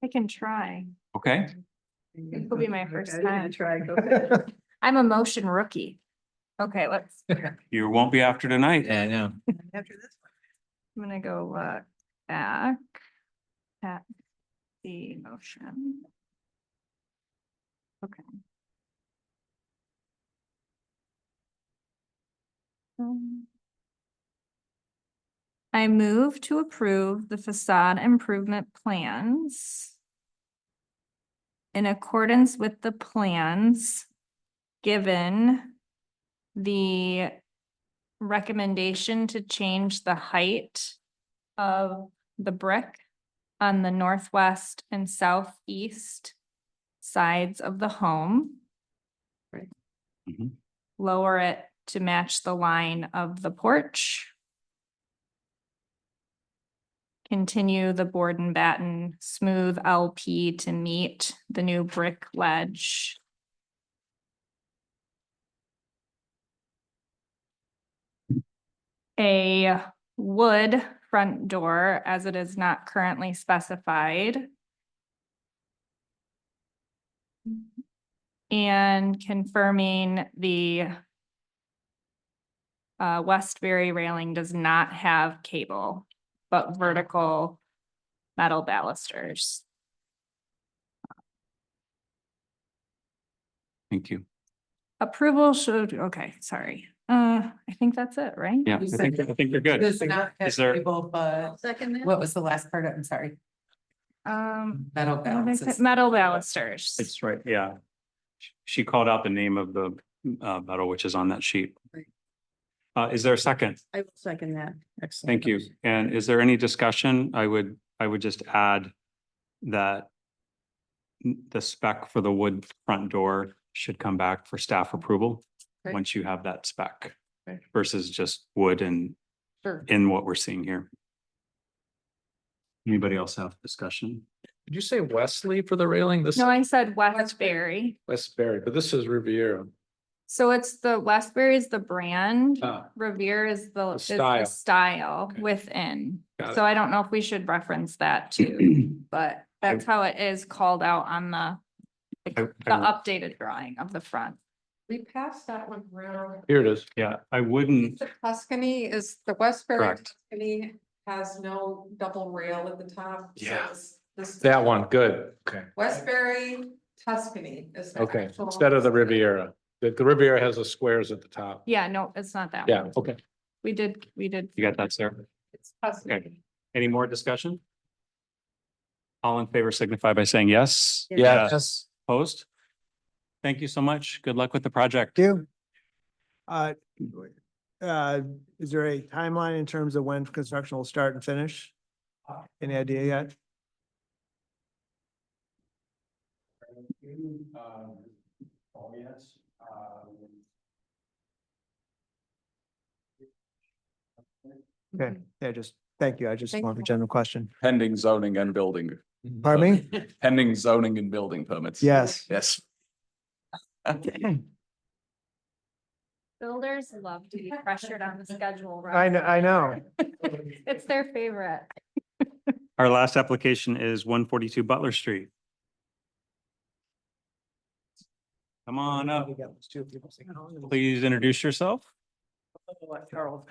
I can try. Okay, It will be my first Okay, I'm gonna time. try, go ahead. I'm a motion rookie. Okay, let's, you won't be after tonight. Yeah, I know. After this I'm gonna go back at the motion. Okay. I move to approve the facade improvement plans in accordance with the plans given the recommendation to change the height of the brick on the northwest and southeast sides of the home. Mhm. Lower it to match the line of the porch. Continue the board and batten smooth LP to meet the new brick ledge. A wood front door as it is not currently specified. And confirming the Westbury railing does not have cable, but vertical metal balusters. Thank you. Approval should, okay, sorry. I think that's it, right? Yeah, I think you're good. Does not have Is there- cable, but Second that? what was the last part? I'm sorry. Metal What did I say? balances. Metal balusters. It's right, yeah. She called out the name of the metal, which is on that sheet. Right. Is there a second? I will second that. Excellent. Thank you. And is there any discussion? I would just add that the spec for the wood front door should come back for staff approval Okay. once you have that spec Okay. versus just wood and Sure. in what we're seeing here. Anybody else have discussion? Did you say Wesley for the railing? This No, I said Westbury. Westbury, but this is Riviera. So it's the Westbury is the brand. Ah. Revere is the style. style Okay. within. Got So it. I don't know if we should reference that too, but that's how it is called out on the the updated drawing of the front. We passed that one around. Here it is. Yeah, I wouldn't, The Tuscany is, the Westbury Correct. Tuscany has no double rail at the top. so Yeah. this That one, good. Okay. Westbury Tuscany is. the Okay, actual- instead of the Riviera. The Riviera has the squares at the top. Yeah, no, it's not that Yeah, one. okay. We did. You got that, Sarah? It's Tuscany. Any more discussion? All in favor signify by saying yes. Yes. Opposed? Thank you so much. Good luck with the project. You. Is there a timeline in terms of when construction will start and finish? Any idea yet? Oh, yes. Okay, yeah, just, thank you. I just Thank want a you. general question. Pending zoning and building. Pardon me? Pending zoning and building permits. Yes. Yes. Builders love to be pressured on the schedule. I know. It's their favorite. Our last application is 142 Butler Street. Come on up. Please introduce yourself. Carl.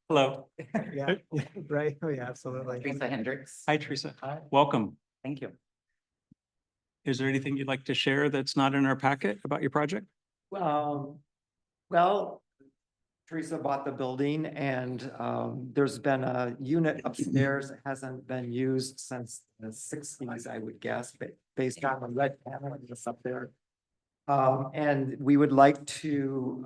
Hello. Yeah, right. Oh, yeah, absolutely. Teresa Hendricks. Hi, Teresa. Welcome. Thank you. Is there anything you'd like to share that's not in our packet about your project? Well, Teresa bought the building and there's been a unit upstairs that hasn't been used since the sixties, I would guess, but based on the red panel that's up there. And we would like to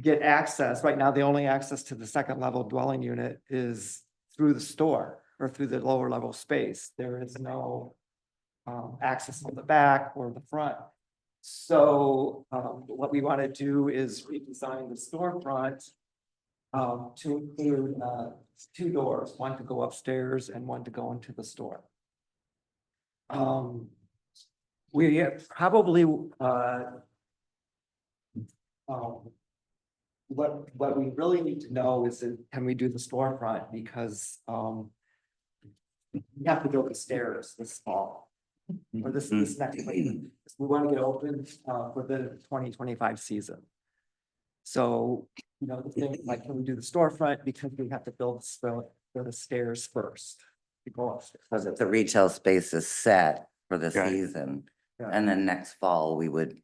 get access. Right now, the only access to the second level dwelling unit is through the store or through the lower level space. There is no access on the back or the front. So what we want to do is redesign the storefront to include two doors, one to go upstairs and one to go into the store. We probably what we really need to know is that can we do the storefront because we have to build the stairs this fall. Or this next week. We want to get open for the 2025 season. So, you know, the thing like, can we do the storefront because we have to build the stairs first to go upstairs. Because if the retail space is set for the Okay. season, Yeah. and then next fall, we would,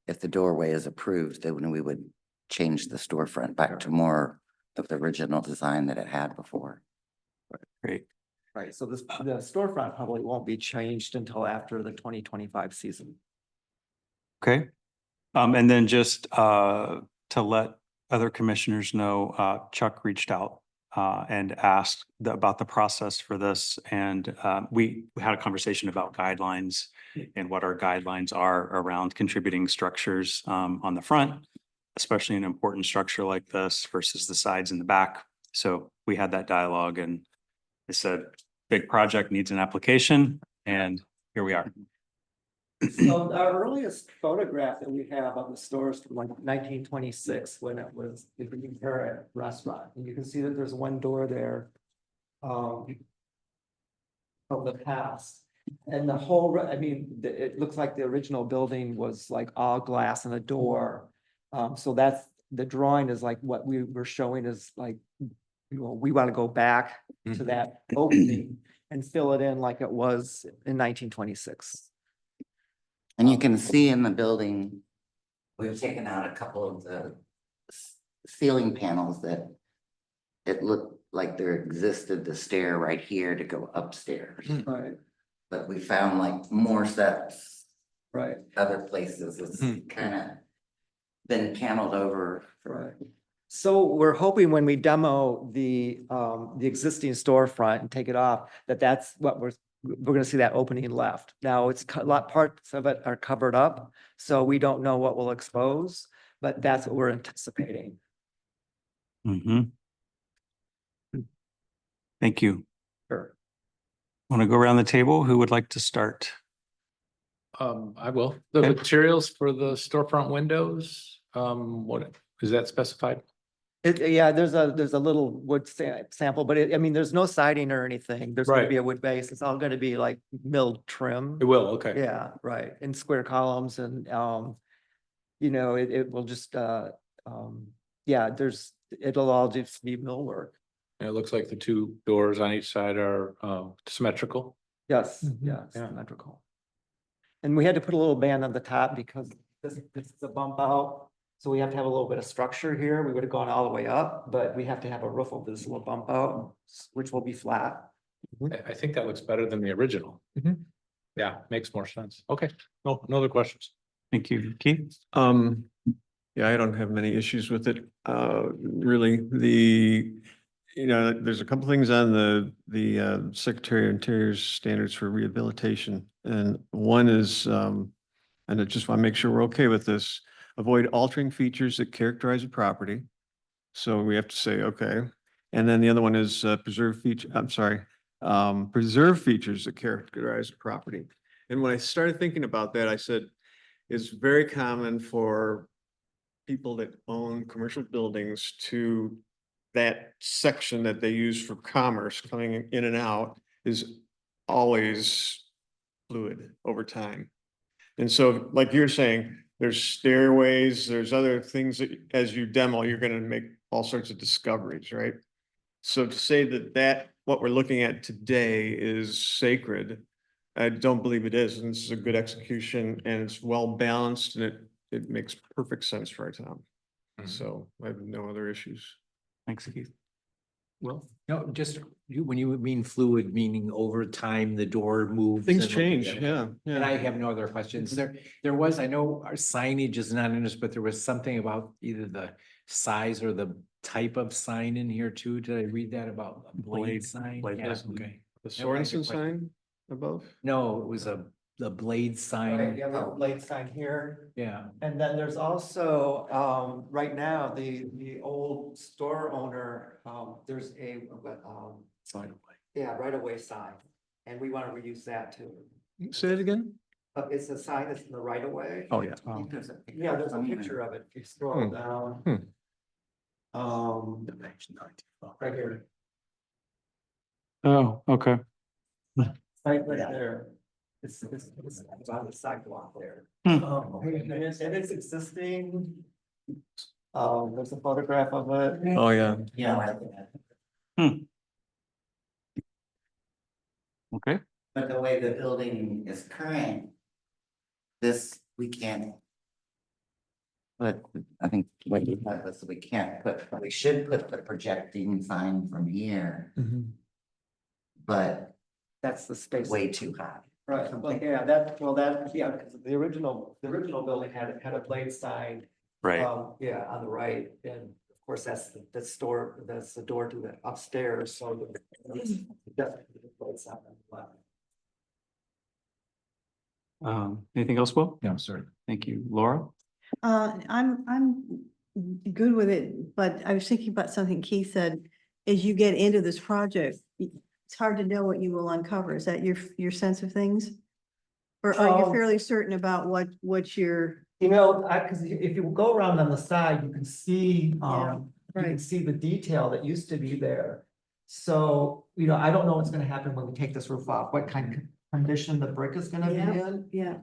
if the doorway is approved, then we would change the storefront back to more of the original design that it had before. Great. Right, so the storefront probably won't be changed until after the 2025 season. Okay. And then just to let other commissioners know, Chuck reached out and asked about the process for this. And we had a conversation about guidelines and what our guidelines are around contributing structures on the front, especially an important structure like this versus the sides and the back. So we had that dialogue and they said, big project needs an application, and here we are. So our earliest photograph that we have of the store is from like 1926, when it was the Green Parrot Restaurant. And you can see that there's one door there from the past. And the whole, I mean, it looks like the original building was like all glass and a door. So that's, the drawing is like what we were showing is like, you know, we want to go back to that opening and fill it in like it was in 1926. And you can see in the building, we've taken out a couple of the ceiling panels that it looked like there existed the stair right here to go upstairs. Right, But we found like more steps, right, other places, it's kind of been paneled over. right. So we're hoping when we demo the existing storefront and take it off, that's what we're gonna see that opening left. Now it's a lot, parts of it are covered up, so we don't know what we'll expose, but that's what we're anticipating. Mhm. Thank you. Sure. Want to go around the table? Who would like to start? I will. The Okay. materials for the storefront windows, what, is that specified? Yeah, there's a little wood sample, but I mean, there's no siding or anything. There's gonna Right. be a wood base. It's all gonna be like milled trim. It will, okay. Yeah, right, in square columns and, you know, it will just, yeah, it'll all just be millwork. And it looks like the two doors on each side are symmetrical. Yes, Mhm. yeah, Yeah. symmetrical. And we had to put a little band on the top because this is a bump out. So we have to have a little bit of structure here. We would have gone all the way up, but we have to have a roof over this little bump out, which will be flat. I think that looks better than the original. Mhm. Yeah, makes more sense. Okay, no other questions. Thank you, Keith. Yeah, I don't have many issues with it. Really, there's a couple things on the Secretary of Interior's standards for rehabilitation. And one is, and I just want to make sure we're okay with this, avoid altering features that characterize a property. So we have to say, okay. And then the other one is preserve features that characterize a property. And when I started thinking about that, I said, it's very common for people that own commercial buildings to that section that they use for commerce coming in and out is always fluid over time. And so like you're saying, there's stairways, there's other things that as you demo, you're going to make all sorts of discoveries, right? So to say that what we're looking at today is sacred, I don't believe it is. And this is a good execution and it's well balanced and it makes perfect sense for our town. So I have no other issues. Thanks, Keith. Well, No, just when you mean fluid, meaning over time, the door moves. Things and- change, yeah, And I yeah. have no other questions. There was, I know our signage is not in this, but there was something about either the size or the type of sign in here too. Did I read that about a blade sign? blade Yeah, sign. okay. The That was a Sorensen question. sign above? No, it was the blade Right, sign. you have a blade sign here. Yeah. And then there's also, right now, the old store owner, there's a, right away sign. And we want to reuse that too. Say it again? It's a sign that's in the right of way. oh, yeah. Yeah, there's a picture of it. If you scroll Hmm. down. Right here, Oh, okay. right there. It's on the sidewalk there. Hmm. And it's existing. There's a photograph of it. Oh, yeah. Yeah. Okay. But the way the building is current, this, we can't. But I think what you have is we can't put, we should put the projecting sign from here, but That's the space. way too high. Right, well, yeah, because the original building had a blade sign. Right. Yeah, on the right, and of course, that's the door to the upstairs, so. Definitely the blade sign on the left. Anything else, Will? No, sorry. Thank you. Laura? I'm good with it, but I was thinking about something Keith said, as you get into this project, it's hard to know what you will uncover. Is that your sense of things? Or are you fairly certain about what you're, Because if you go around on the side, you can see, Yeah, you can right. see the detail that used to be there. So, I don't know what's gonna happen when we take this roof off, what kind of condition the brick is gonna be in. yeah,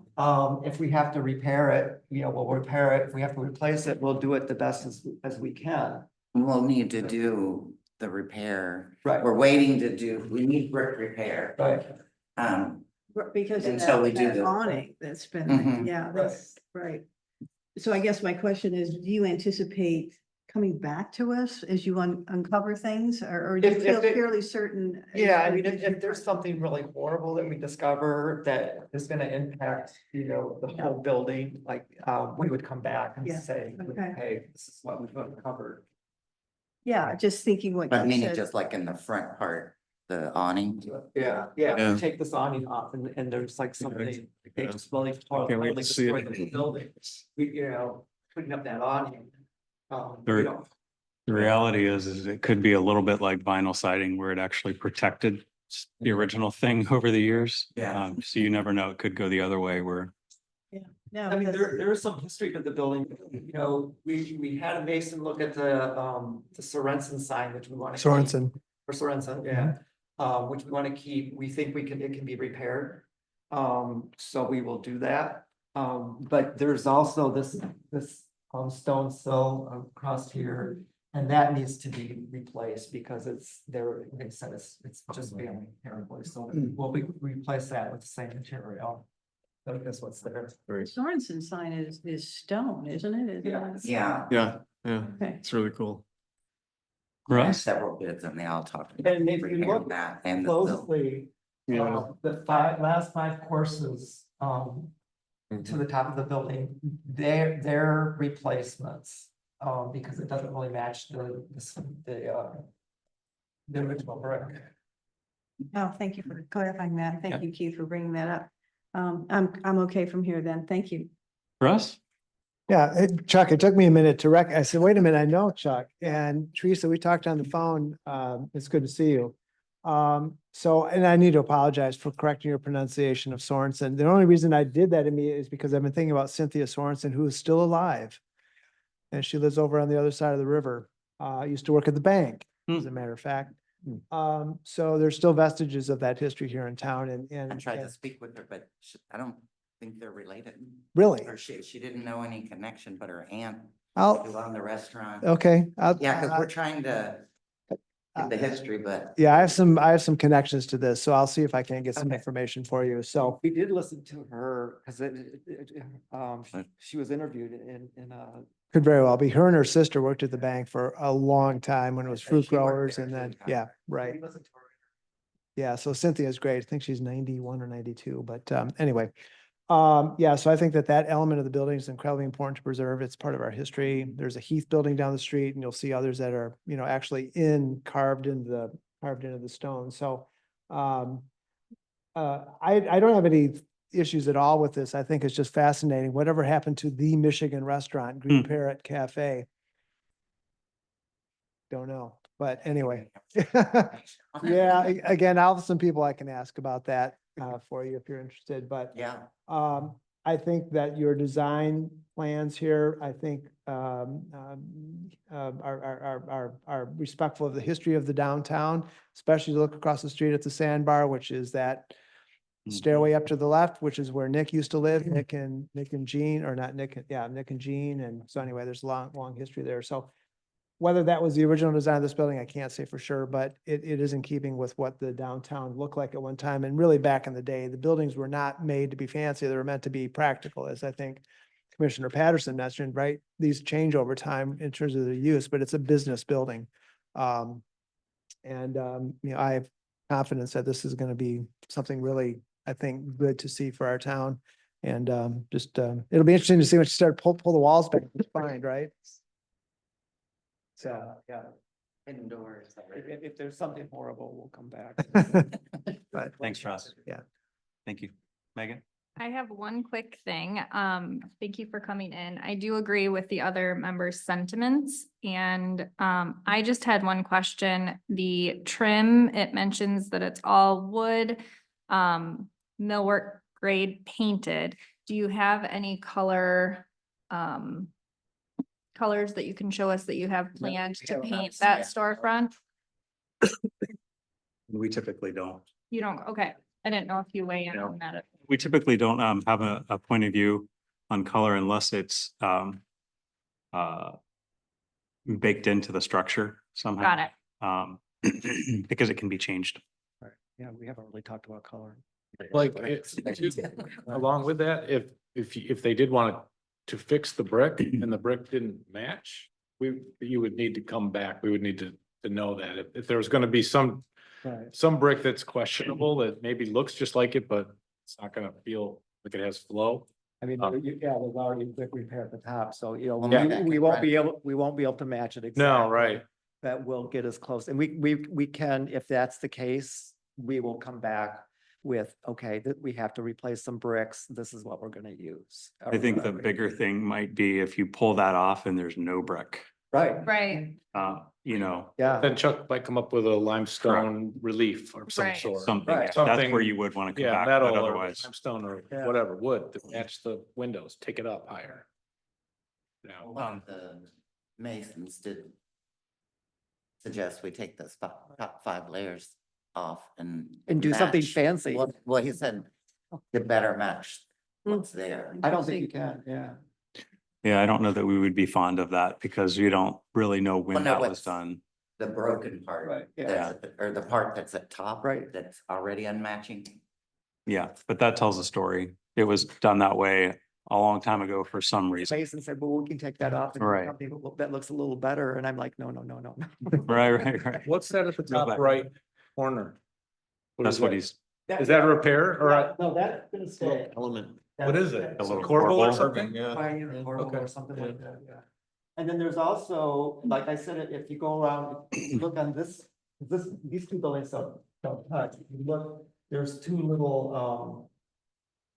If we have to repair it, we'll repair it. If we have to replace it, we'll do it the best as we can. We'll need to do the repair. Right. We're waiting to do, we need brick repair. Right. because of Until we do that the- awning that's been, Mhm. yeah, that's right. So I guess my question is, do you anticipate coming back to us as you uncover things, or do you If feel it- fairly certain? Yeah, I mean, if there's something really horrible that we discover that is gonna impact, the whole building, like, we would come back and Yeah, say, okay. hey, this is what we've uncovered. Yeah, just thinking what But you meaning said. just like in the front part, the awning. Yeah, Yeah. take this awning off and there's like somebody, they Yeah. just really Can't wait to see it. destroyed the building. We, putting up that awning. The reality is it could be a little bit like vinyl siding where it actually protected the original thing over the years. Yeah. So you never know, it could go the other way where, No, I mean, because- there is some history to the building, we had a mason look at the Sorensen sign, which we want to. Sorensen. For Sorensen, yeah, which we want to keep, we think it can be repaired. So we will do that. But there's also this stone sill across here. And that needs to be replaced because it's there, like I said, it's just failing terribly, so we'll replace that with the same material. I think that's what's there. Sorensen sign is stone, isn't it? Is Yeah. it? Yeah. Yeah, yeah, Okay. it's really cool. I have Russ? several bids and they all talked. And if you freehand look that and the silk. closely, Yeah. the last five courses, to the top of the building, they're replacements. Because it doesn't really match the original brick. Oh, thank you for clarifying that. Thank you, Keith, for bringing that up. I'm okay from here then. Thank you. Russ? Yeah, Chuck, it took me a minute to I said, wait a minute, I know Chuck. And Teresa, we talked on the phone. It's good to see you. So, and I need to apologize for correcting your pronunciation of Sorensen. The only reason I did that immediately is because I've been thinking about Cynthia Sorensen, who is still alive. And she lives over on the other side of the river. Used to work at the bank, as a matter of fact. So there's still vestiges of that history here in town and. I tried to speak with her, but I don't think they're related. Really? Or she didn't know any connection, but her aunt I'll, who owned the restaurant. okay. Yeah, because we're trying to get the history, but Yeah, I have some connections to this, so I'll see if I can get some information for you. So, We did listen to her, because she was interviewed in could very well be. Her and her sister worked at the bank for a long time when it was Yeah, fruit she worked growers there and too, then, huh? yeah, right. we listened to her. Yeah, so Cynthia's great. I think she's 91 or 92, but anyway. Yeah, so I think that element of the building is incredibly important to preserve. It's part of our history. There's a Heath building down the street and you'll see others that are, actually carved into the stone. So I don't have any issues at all with this. I think it's just fascinating. Whatever happened to the Michigan restaurant, Green Parrot Cafe? Don't know, but anyway. Yeah, again, I'll have some people I can ask about that for you if you're interested, but yeah. I think that your design plans here, I think are respectful of the history of the downtown, especially to look across the street at the Sandbar, which is that stairway up to the left, which is where Nick used to live, Nick and Jean, or not Nick, yeah, Nick and Jean. And so anyway, there's a long history there. So whether that was the original design of this building, I can't say for sure, but it is in keeping with what the downtown looked like at one time. And really back in the day, the buildings were not made to be fancy. They were meant to be practical, as I think Commissioner Patterson mentioned, right? These change over time in terms of their use, but it's a business building. I have confidence that this is going to be something really, I think, good to see for our town. And it'll be interesting to see when you start pull the walls back, it's fine, right? So, Yeah, Indoors. if there's something horrible, we'll come back. but Thanks, Russ. Yeah. Thank you. Megan? I have one quick thing. Thank you for coming in. I do agree with the other members' sentiments. And I just had one question. The trim, it mentions that it's all wood, millwork grade painted. Do you have any colors that you can show us that you have planned to paint that storefront? We typically don't. You don't, okay. I didn't know if you weigh in No. on that. We typically don't have a point of view on color unless it's baked into the structure somehow. Got it. Because it can be changed. Yeah, we haven't really talked about color. Like, along with that, if they did want to fix the brick and the brick didn't match, you would need to come back. We would need to know that if there was gonna be some brick that's questionable, that maybe looks just like it, but it's not gonna feel like it has flow. I mean, yeah, there's already brick repair at the top, so, Yeah. we won't be able to match it exactly. No, right. That will get us close, and we can, if that's the case, we will come back with, okay, that we have to replace some bricks, this is what we're gonna use. I think the bigger thing might be if you pull that off and there's no brick, Right, Right. yeah, Then Chuck might come up with a limestone relief or some Right. sort. something. Right. That's where Something- you would want to come Yeah, back, but metal or otherwise. limestone or Yeah. whatever, wood to match the windows, take it up higher. Now, One of the masons did suggest we take the top 5 layers off and. and do something match fancy. Well, he said the better match what's there. I don't think you can, yeah. Yeah, I don't know that we would be fond of that because you don't really know when Well, no, that was what's- done. The broken part. Right, yeah. that's or the part that's at top. Right. That's already unmatching. Yeah, but that tells a story. It was done that way a long time ago for some reason. Mason said, well, we can take that off and do Right. something that looks a little better. And I'm like, no. Right. What's that at the Real top back. right corner? That's is what that? he's, Is that a repair or a, No, that's gonna stay. Element. what is it? A little Corbel or corbel. something? Pioneer Portal Okay. or something like that, yeah. And then there's also, like I said, if you go around, if you look on these two buildings don't touch. If you look, there's two little,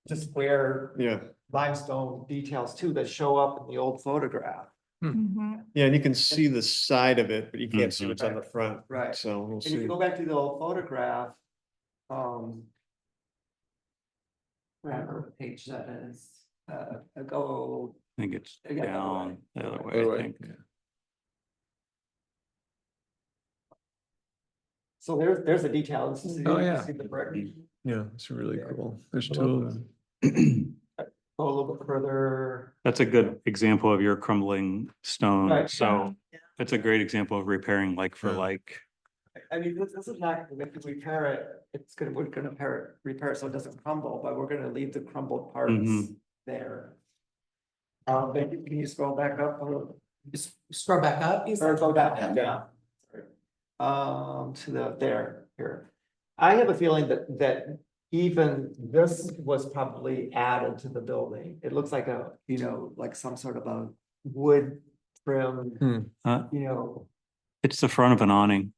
just square Yeah, limestone details too that show up in the old photograph. Mhm. yeah, and you can see the side of it, but you can't see Mhm. what's on the front. Right. So we'll And if see. you go back to the old photograph, whatever page that is, go. I think it's Yeah, the other down way. the other Other way, I way, think. So there's a detail. This is- Oh, you yeah. see the brick. Yeah, it's really Yeah. cool. There's two of them. Go a little bit further. That's a good example of your crumbling stone. Right. So it's a great example of repairing like for Yeah. like. I mean, this is not, if we repair it, we're gonna repair it so it doesn't crumble, but we're gonna leave the crumbled parts Mhm. there. Then can you scroll back up a little? Scroll back up. Or go down, Yeah. yeah. To here. I have a feeling that even this was probably added to the building. It looks like like some sort of a wood trim, Uh, you know. it's the front of an awning.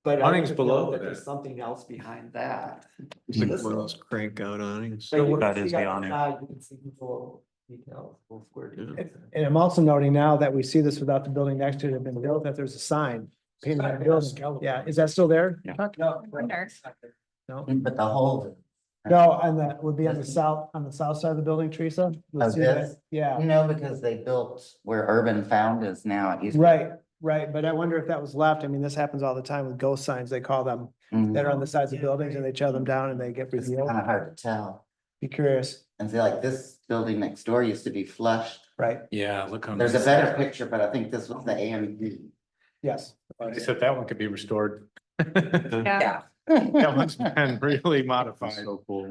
But I Awning's have a feeling below that that. there's something else behind that. It's like one of those crank out awnings. But you can That is see the on awning. side, you can see little details, little square Yeah. details. And I'm also noting now that we see this without the building next to it have been built, that there's a sign. painted on the building. Yeah, is that still there? Yeah. Chuck? No. Wonder. No, But the whole, no, on the, would be on the south side of the building, Teresa? Let's Of see that. this? Yeah, because they built where Urban Found is now. It used to- right, but I wonder if that was left. I mean, this happens all the time with ghost signs, they call them, Mhm. that are on the sides of buildings and they tear them down and they get It's revealed. kind of hard to tell. Be curious, And see, like this building next door used to be flushed. right? Yeah, look on. There's a this. better picture, but I think this was the AMD. Yes. They said that one could be restored. Yeah. That one's been really modified. So cool.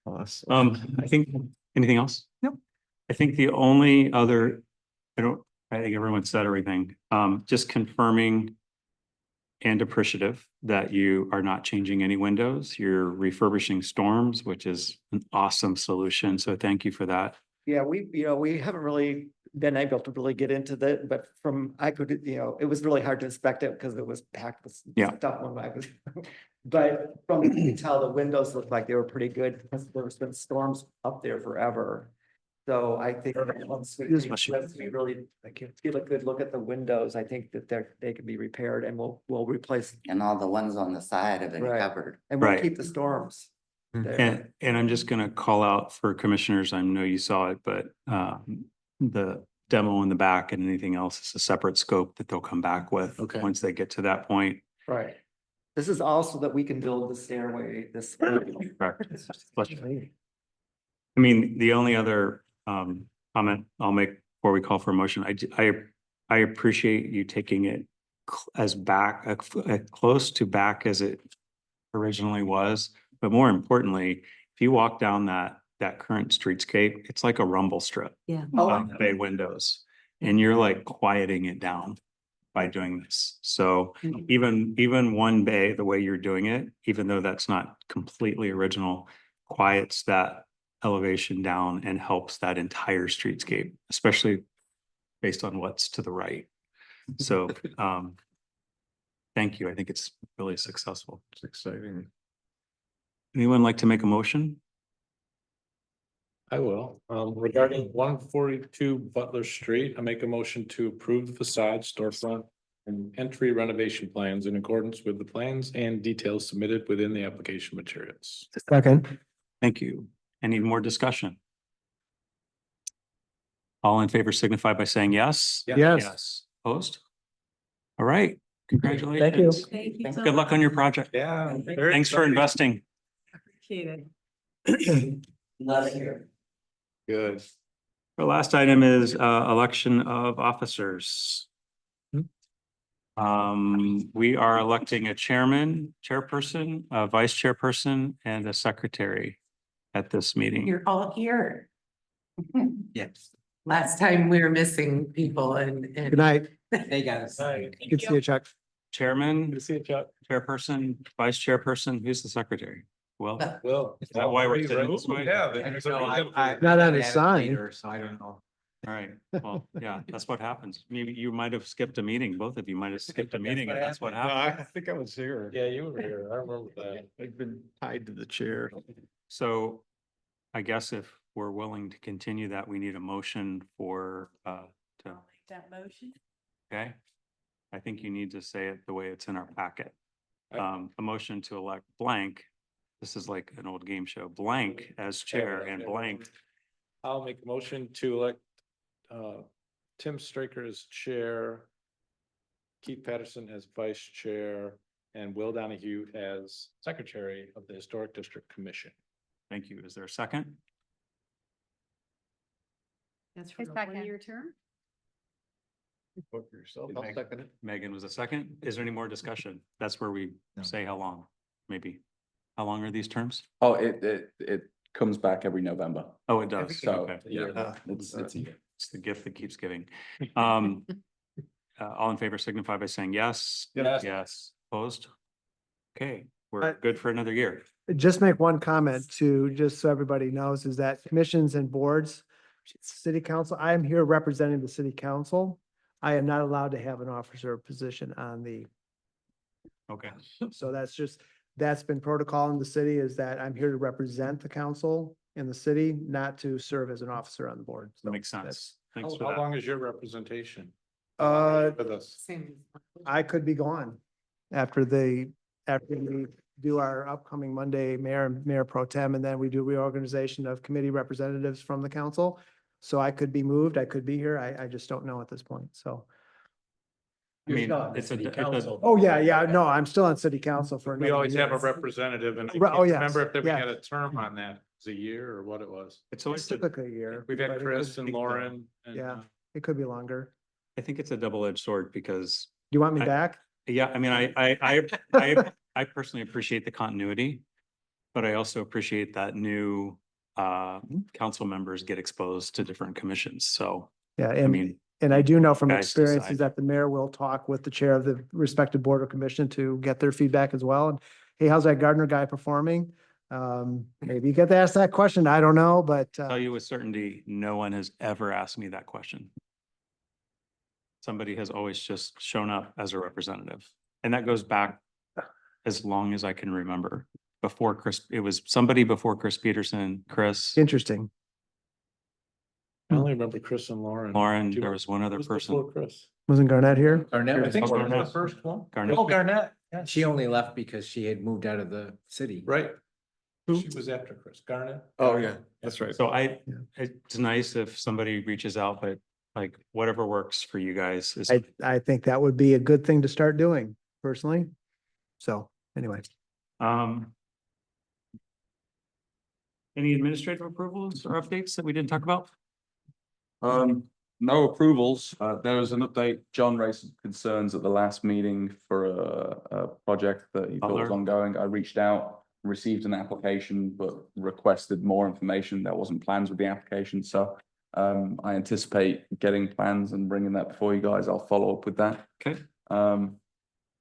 Awesome. I think, anything else? Nope. I think the only other, I think everyone said everything, just confirming and appreciative that you are not changing any windows. You're refurbishing storms, which is an awesome solution. So thank you for that. Yeah, we haven't really been able to really get into that, but it was really hard to inspect it because it was packed with Yeah. stuff when I was. But from, you can tell the windows looked like they were pretty good because there's been storms up there forever. So I think once we really get a good look at the windows, I think that they can be repaired and we'll replace, And all the ones on the side have been Right. covered. and we'll Right. keep the storms. there. And I'm just gonna call out for commissioners, I know you saw it, but the demo in the back and anything else is a separate scope that they'll come back with. Okay. Once they get to that point. Right. This is also that we can build the stairway this way. Correct. I mean, the only other comment I'll make before we call for a motion, I appreciate you taking it as close to back as it originally was. But more importantly, if you walk down that current streetscape, it's like a rumble strip. Yeah. On bay windows, and you're like quieting it down by doing this. So even one bay, the way you're doing it, even though that's not completely original, quiets that elevation down and helps that entire streetscape, especially based on what's to the right. So thank you. I think it's really successful. It's exciting. Anyone like to make a motion? I will. Regarding 142 Butler Street, I make a motion to approve the facade, storefront, and entry renovation plans in accordance with the plans and details submitted within the application materials. Second. Thank you. Any more discussion? All in favor signify by saying yes. Yes. Yes. Opposed? All right, congratulations. Thank you. Good luck on your project. Yeah. Thanks for investing. Appreciate Love it here. Good. The last item is election of officers. We are electing a chairman, chairperson, a vice chairperson, and a secretary. at this meeting. You're all here. Yes. Last time we were missing people Good and night. They got us. Good to see you, Chuck. Chairman, See you, Chuck. chairperson, vice chairperson, who's the secretary? Well, Well. is that why we're sitting this way? Yeah. I don't know, Not on his added sign. later, So I don't know. All right, well, yeah, that's what happens. Maybe you might have skipped a meeting, both of you might have skipped a meeting, and that's what happened. I think I was here. Yeah, you were here. I remember that. I've been tied to the chair. So I guess if we're willing to continue that, we need a motion for, to, that motion. okay? I think you need to say it the way it's in our packet. I- A motion to elect blank. This is like an old game show, blank as chair and blank. I'll make a motion to elect Tim Straker as chair, Keith Patterson as vice chair, and Will Donahue as secretary of the Historic District Commission. Thank you. Is there a second? That's for I a second. one-year term? Vote for yourself. I'll second it. Megan was a second. Is there any more discussion? That's where we No. say how long, maybe. How long are these terms? Oh, it comes back every November. Oh, it does. So, Okay. yeah, it's a year. It's the gift that keeps giving. All in favor signify by saying yes. Yes. Yes, opposed? Okay, I- we're good for another year. Just make one comment to, just so everybody knows, is that commissions and boards, city council, I am here representing the city council. I am not allowed to have an officer position on the, Okay, so that's been protocol in the city, is that I'm here to represent the council in the city, not to serve as an officer on the board. that makes sense. Thanks How for how that. long is your representation? Uh, With us? Same. I could be gone after we do our upcoming Monday mayor pro tem, and then we do reorganization of committee representatives from the council. So I could be moved, I could be here. I just don't know at this point, so. I mean, it's a, Oh, yeah, no, I'm still on city council for. We another always have a year. representative and I Right, can't oh, yes, remember if we yeah. had a term on that. It's a year or what it was. it's It's always, typically a year. We've but had it Chris could- and Lauren. And, Yeah. It could be longer. I think it's a double-edged sword because, Do you want me I- back? yeah, I mean, I personally appreciate the continuity. But I also appreciate that new council members get exposed to different commissions. So, Yeah, I mean, and I do know from guys experiences decide. that the mayor will talk with the chair of the respective board or commission to get their feedback as well. And hey, how's that Gardner guy performing? Maybe you get to ask that question. I don't know, but tell you with certainty, no one has ever asked me that question. Somebody has always just shown up as a representative, and that goes back as long as I can remember. Before Chris, it was somebody before Chris Peterson, Chris, interesting. I only remember Chris and Lauren. Lauren, Do you there remember- was one other who's person. before Chris? Wasn't Garnett here? Garnett, I think Oh, Lauren was Garnett. the first one. Garnett. Oh, Garnett. Yeah. she only left because she had moved out of the city. Right. She was after Chris. Garnett. Oh, yeah, that's right. So Yeah. it's nice if somebody reaches out, but like whatever works for you guys is. I think that would be a good thing to start doing personally. So anyway. Any administrative approvals or updates that we didn't talk about? No approvals. There was an update. John raised some concerns at the last meeting for a project that he thought was Butler. ongoing. I reached out, received an application, but requested more information. There wasn't plans with the application, so I anticipate getting plans and bringing that before you guys. I'll follow up with that. Okay.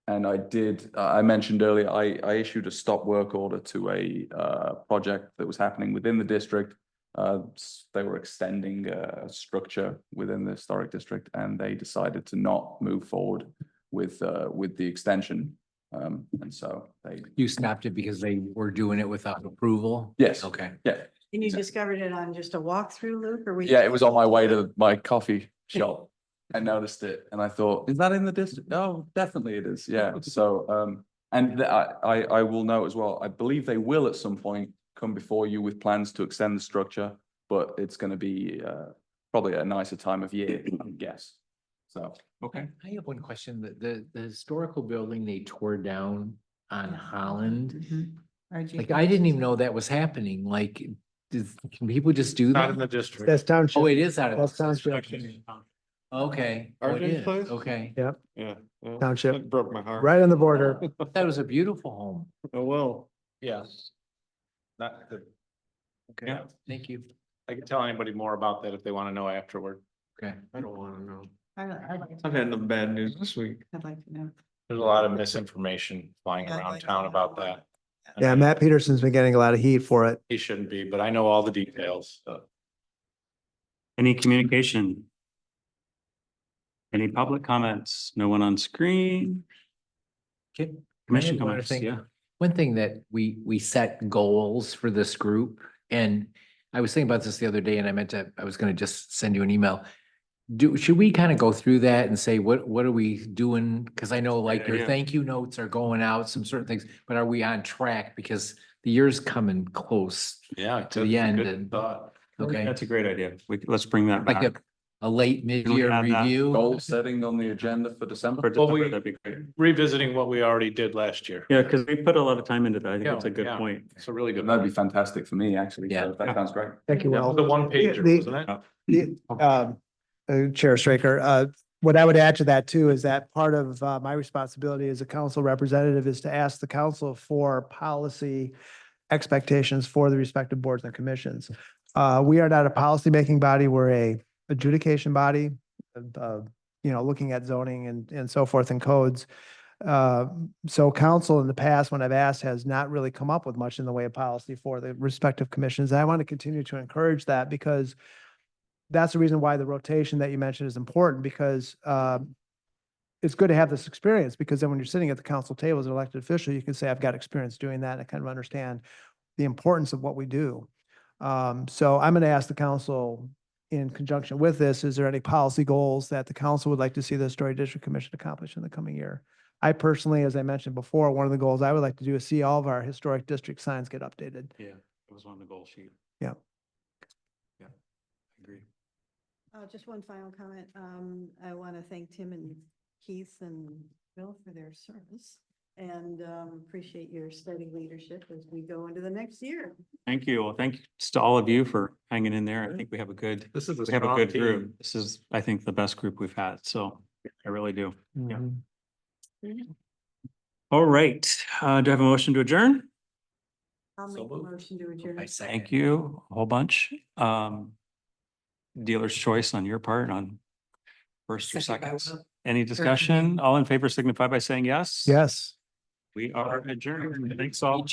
And I mentioned earlier, I issued a stop work order to a project that was happening within the district. They were extending a structure within the historic district, and they decided to not move forward with the extension. And so You stopped it because they were doing it without approval? Yes. Okay. yeah, And you discovered it on just a walkthrough, Luke, or? yeah, it was on my way to my coffee shop. I noticed it and I thought, is that in the district? Oh, definitely it is. Yeah. So, I will note as well, I believe they will at some point come before you with plans to extend the structure, but it's going to be, probably a nicer time of year, I guess. So, Okay. I have one question. The historical building they tore down on Holland, like I didn't even know that was happening. Like, can people just do Not in that? the district. That's township. Oh, it is out of. That's township. Okay. Oh, it RJ's is. place? Okay. Yep, Yeah. well, Township. that broke my heart. right on the border. That was a beautiful home. Oh, well. Yes. Not the Okay, thank you. I can tell anybody more about that if they want to know afterward. Okay. I don't want to know. I'd like I've had the bad news this week. to know. There's a lot of misinformation flying Yeah, I'd around like to town know about more. that. Yeah, Matt Peterson's been getting a lot of heat for it. He shouldn't be, but I know all the details. Any communication? Any public comments? No one on screen? Commission One other comments, thing. yeah. One thing that we set goals for this group, and I was thinking about this the other day, and I was gonna just send you an email. Should we kind of go through that and say, what are we doing? Cause I know like your idea. thank you notes are going out, some certain things, but are we on track? Because the year's coming close. Yeah. To the that's a end good and- thought. Okay, That's a great idea. Let's bring that like back. a late we mid-year add that? review. Goal setting on the agenda for December. For Well, December, we- that'd be great. Revisiting what we already did last year. Yeah, because we put a lot of time into that. I think Yeah, it's a good yeah. point. It's a really good. That'd be point. fantastic for me, actually. Yeah. So that sounds great. Thank you, That was Will. the one pager, The- wasn't it? Chair Straker, what I would add to that too is that part of my responsibility as a council representative is to ask the council for policy expectations for the respective boards and commissions. We are not a policymaking body, we're a adjudication body, looking at zoning and so forth and codes. So council in the past, when I've asked, has not really come up with much in the way of policy for the respective commissions. And I want to continue to encourage that because that's the reason why the rotation that you mentioned is important because it's good to have this experience because then when you're sitting at the council table as an elected official, you can say, I've got experience doing that. And I kind of understand the importance of what we do. So I'm going to ask the council in conjunction with this, is there any policy goals that the council would like to see the Astoria District Commission accomplish in the coming year? I personally, as I mentioned before, one of the goals I would like to do is see all of our historic district signs get updated. Yeah, it was on the goal sheet. Yeah. Yeah, agree. Just one final comment. I want to thank Tim and Keith and Bill for their service and appreciate your steady leadership as we go into the next year. Thank you. Well, thanks to all of you for hanging in there. I think we have a good, This is a we have a strong good team. group. This is, I think, the best group we've had. So I really do. Yeah. Mhm. All right. Do I have a motion to adjourn? I'll make a motion to adjourn. I second. Thank you, a whole bunch. Dealer's choice on your part on first or Second by seconds. Will. Any discussion? All in favor signify by saying yes. Yes. We are adjourned. Thanks all.